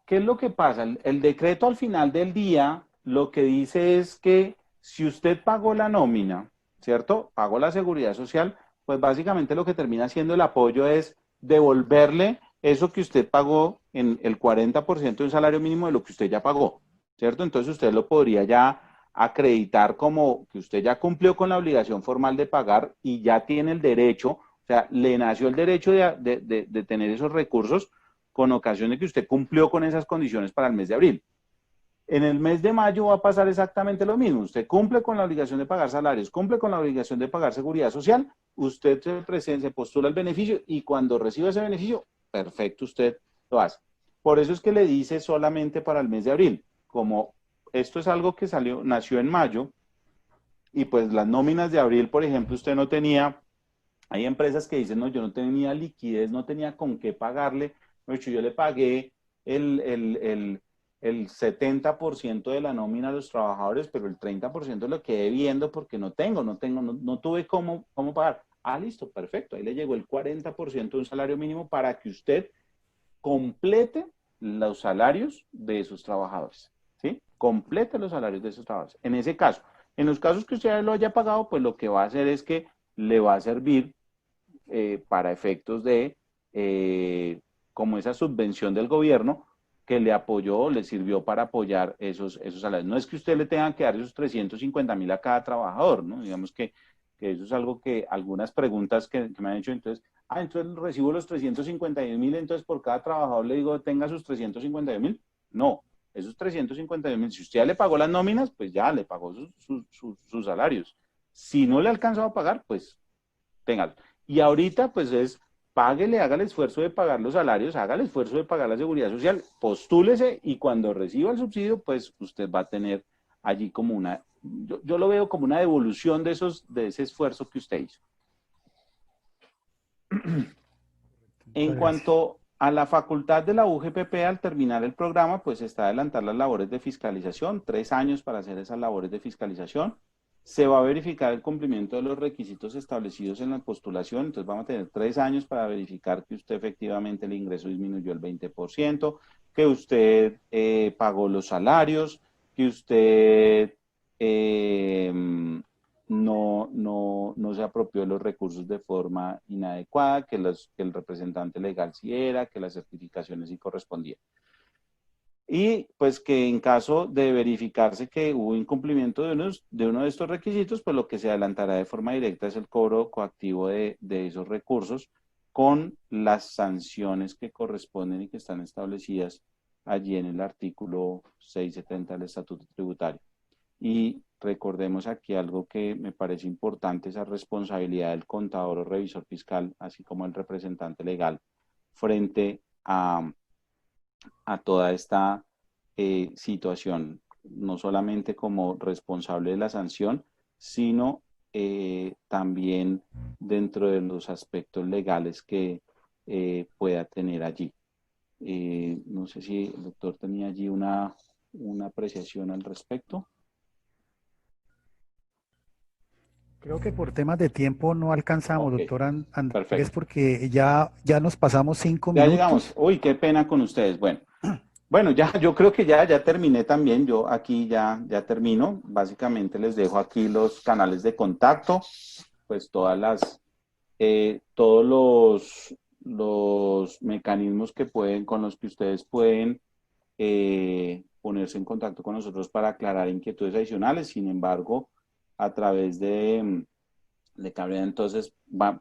¿qué es lo que pasa? El decreto al final del día lo que dice es que si usted pagó la nómina, ¿cierto? Pagó la seguridad social, pues básicamente lo que termina siendo el apoyo es devolverle eso que usted pagó en el 40% de un salario mínimo de lo que usted ya pagó, ¿cierto? Entonces usted lo podría ya acreditar como que usted ya cumplió con la obligación formal de pagar y ya tiene el derecho, o sea, le nació el derecho de tener esos recursos con ocasión de que usted cumplió con esas condiciones para el mes de abril. En el mes de mayo va a pasar exactamente lo mismo. Usted cumple con la obligación de pagar salarios, cumple con la obligación de pagar seguridad social, usted se postula el beneficio y cuando reciba ese beneficio, perfecto, usted lo hace. Por eso es que le dice solamente para el mes de abril. Como esto es algo que nació en mayo y pues las nóminas de abril, por ejemplo, usted no tenía, hay empresas que dicen, no, yo no tenía liquidez, no tenía con qué pagarle, de hecho yo le pagué el 70% de la nómina a los trabajadores, pero el 30% lo quedé viendo porque no tuve cómo pagar. Ah, listo, perfecto. Ahí le llegó el 40% de un salario mínimo para que usted complete los salarios de sus trabajadores, ¿sí? Complete los salarios de sus trabajadores. En ese caso, en los casos que usted lo haya pagado, pues lo que va a hacer es que le va a servir para efectos de como esa subvención del gobierno que le apoyó, le sirvió para apoyar esos salarios. No es que usted le tenga que dar esos 350.000 a cada trabajador, ¿no? Digamos que eso es algo que algunas preguntas que me han hecho, entonces recibo los 351.000, entonces por cada trabajador le digo, tenga sus 351.000. No, esos 351.000, si usted ya le pagó las nóminas, pues ya le pagó sus salarios. Si no le alcanzó a pagar, pues téngalo. Y ahorita, pues páguele, haga el esfuerzo de pagar los salarios, haga el esfuerzo de pagar la seguridad social, postúlese y cuando reciba el subsidio, pues usted va a tener allí como yo lo veo como una devolución de ese esfuerzo que usted hizo. En cuanto a la facultad de la UGPP al terminar el programa, pues está adelantar las labores de fiscalización, 3 años para hacer esas labores de fiscalización. Se va a verificar el cumplimiento de los requisitos establecidos en la postulación, entonces vamos a tener 3 años para verificar que usted efectivamente el ingreso disminuyó el 20%, que usted pagó los salarios, que usted no se apropió de los recursos de forma inadecuada, que el representante legal sí era, que las certificaciones sí correspondían. Y pues que en caso de verificarse que hubo incumplimiento de uno de estos requisitos, pues lo que se adelantará de forma directa es el cobro coactivo de esos recursos con las sanciones que corresponden y que están establecidas allí en el artículo 670 del Estatuto Tributario. Y recordemos aquí algo que me parece importante, esa responsabilidad del contador o revisor fiscal, así como el representante legal, frente a toda esta situación, no solamente como responsable de la sanción, sino también dentro de los aspectos legales que pueda tener allí. No sé si el doctor tenía allí una apreciación al respecto. Creo que por temas de tiempo no alcanzamos, Ok, doctor Andrés, perfecto. porque ya nos pasamos 5 Ya minutos. llegamos. Uy, qué pena con ustedes. Bueno, ya, yo creo que ya terminé también. Yo aquí ya termino. Básicamente les dejo aquí los canales de contacto, pues todos los mecanismos con los que ustedes pueden ponerse en contacto con nosotros para aclarar inquietudes adicionales. Sin embargo, a través de Cabrera. Entonces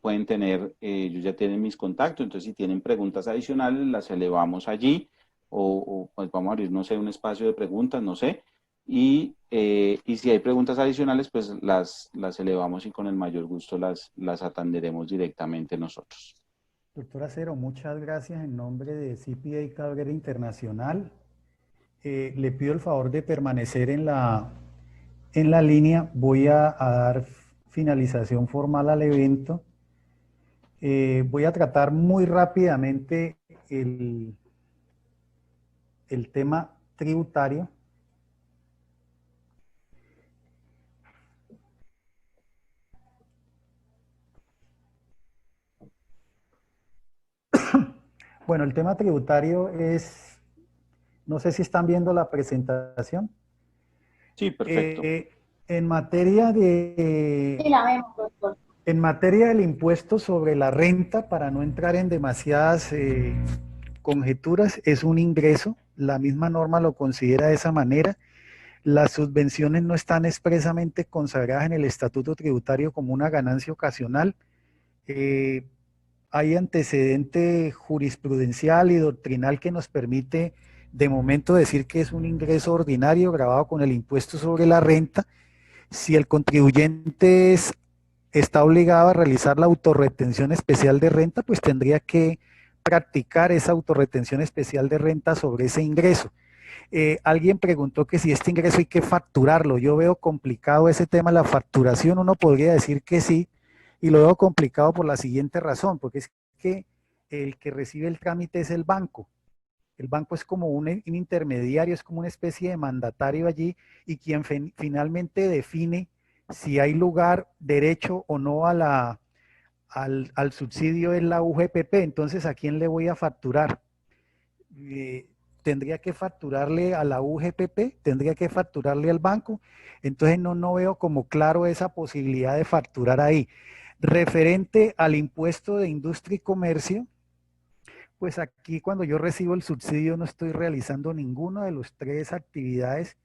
pueden tener, ellos ya tienen mis contactos, entonces si tienen preguntas adicionales las elevamos allí, o pues vamos a abrir, no sé, un espacio de preguntas, no sé, y si hay preguntas adicionales, pues las elevamos y con el mayor gusto las atenderemos directamente nosotros. Doctor Acero, muchas gracias en nombre de CPA Cabrera Internacional. Le pido el favor de permanecer en la línea. Voy a dar finalización formal al evento. Voy a tratar muy rápidamente el tema tributario. Bueno, el tema tributario es, no sé si están viendo la presentación. Sí, perfecto. En materia de... Sí, la vemos, doctor. En materia del impuesto sobre la renta, para no entrar en demasiadas conjeturas, es un ingreso. La misma norma lo considera de esa manera. Las subvenciones no están expresamente consagradas en el estatuto tributario como una ganancia ocasional. Hay antecedente jurisprudencial y doctrinal que nos permite de momento decir que es un ingreso ordinario grabado con el impuesto sobre la renta. Si el contribuyente está obligado a realizar la autorretención especial de renta, pues tendría que practicar esa autorretención especial de renta sobre ese ingreso. Alguien preguntó que si este ingreso hay que facturarlo. Yo veo complicado ese tema de la facturación. Uno podría decir que sí, y lo veo complicado por la siguiente razón, porque es que el que recibe el trámite es el banco. El banco es como un intermediario, es como una especie de mandatario allí, y quien finalmente define si hay lugar, derecho o no al subsidio es la UGPP. Entonces, ¿a quién le voy a facturar? ¿Tendría que facturarle a la UGPP? ¿Tendría que facturarle al banco? Entonces no veo como claro esa posibilidad de facturar ahí. Referente al impuesto de industria y comercio, pues aquí cuando yo recibo el subsidio no estoy realizando ninguna de las 3 actividades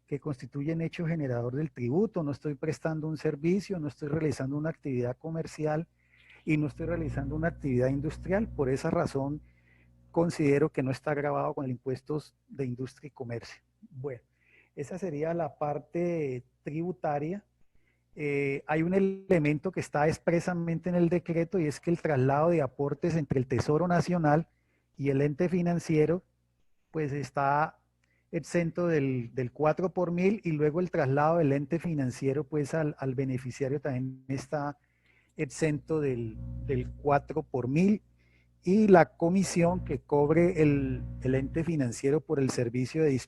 que constituyen hecho generador del tributo. No estoy prestando un servicio, no estoy realizando una actividad comercial y no estoy realizando una actividad industrial. Por esa razón considero que no está grabado con el impuesto de industria y comercio. Bueno, esa sería la parte tributaria. Hay un elemento que está expresamente en el decreto, y es que el traslado de aportes entre el Tesoro Nacional y el ente financiero pues está exento del 4 por mil, y luego el traslado del ente financiero pues al beneficiario también está exento del 4 por mil, y la comisión que cobre el ente financiero por el servicio de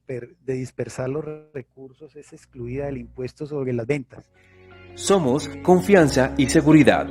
dispersar los recursos es excluida del impuesto sobre las ventas. Somos confianza y seguridad.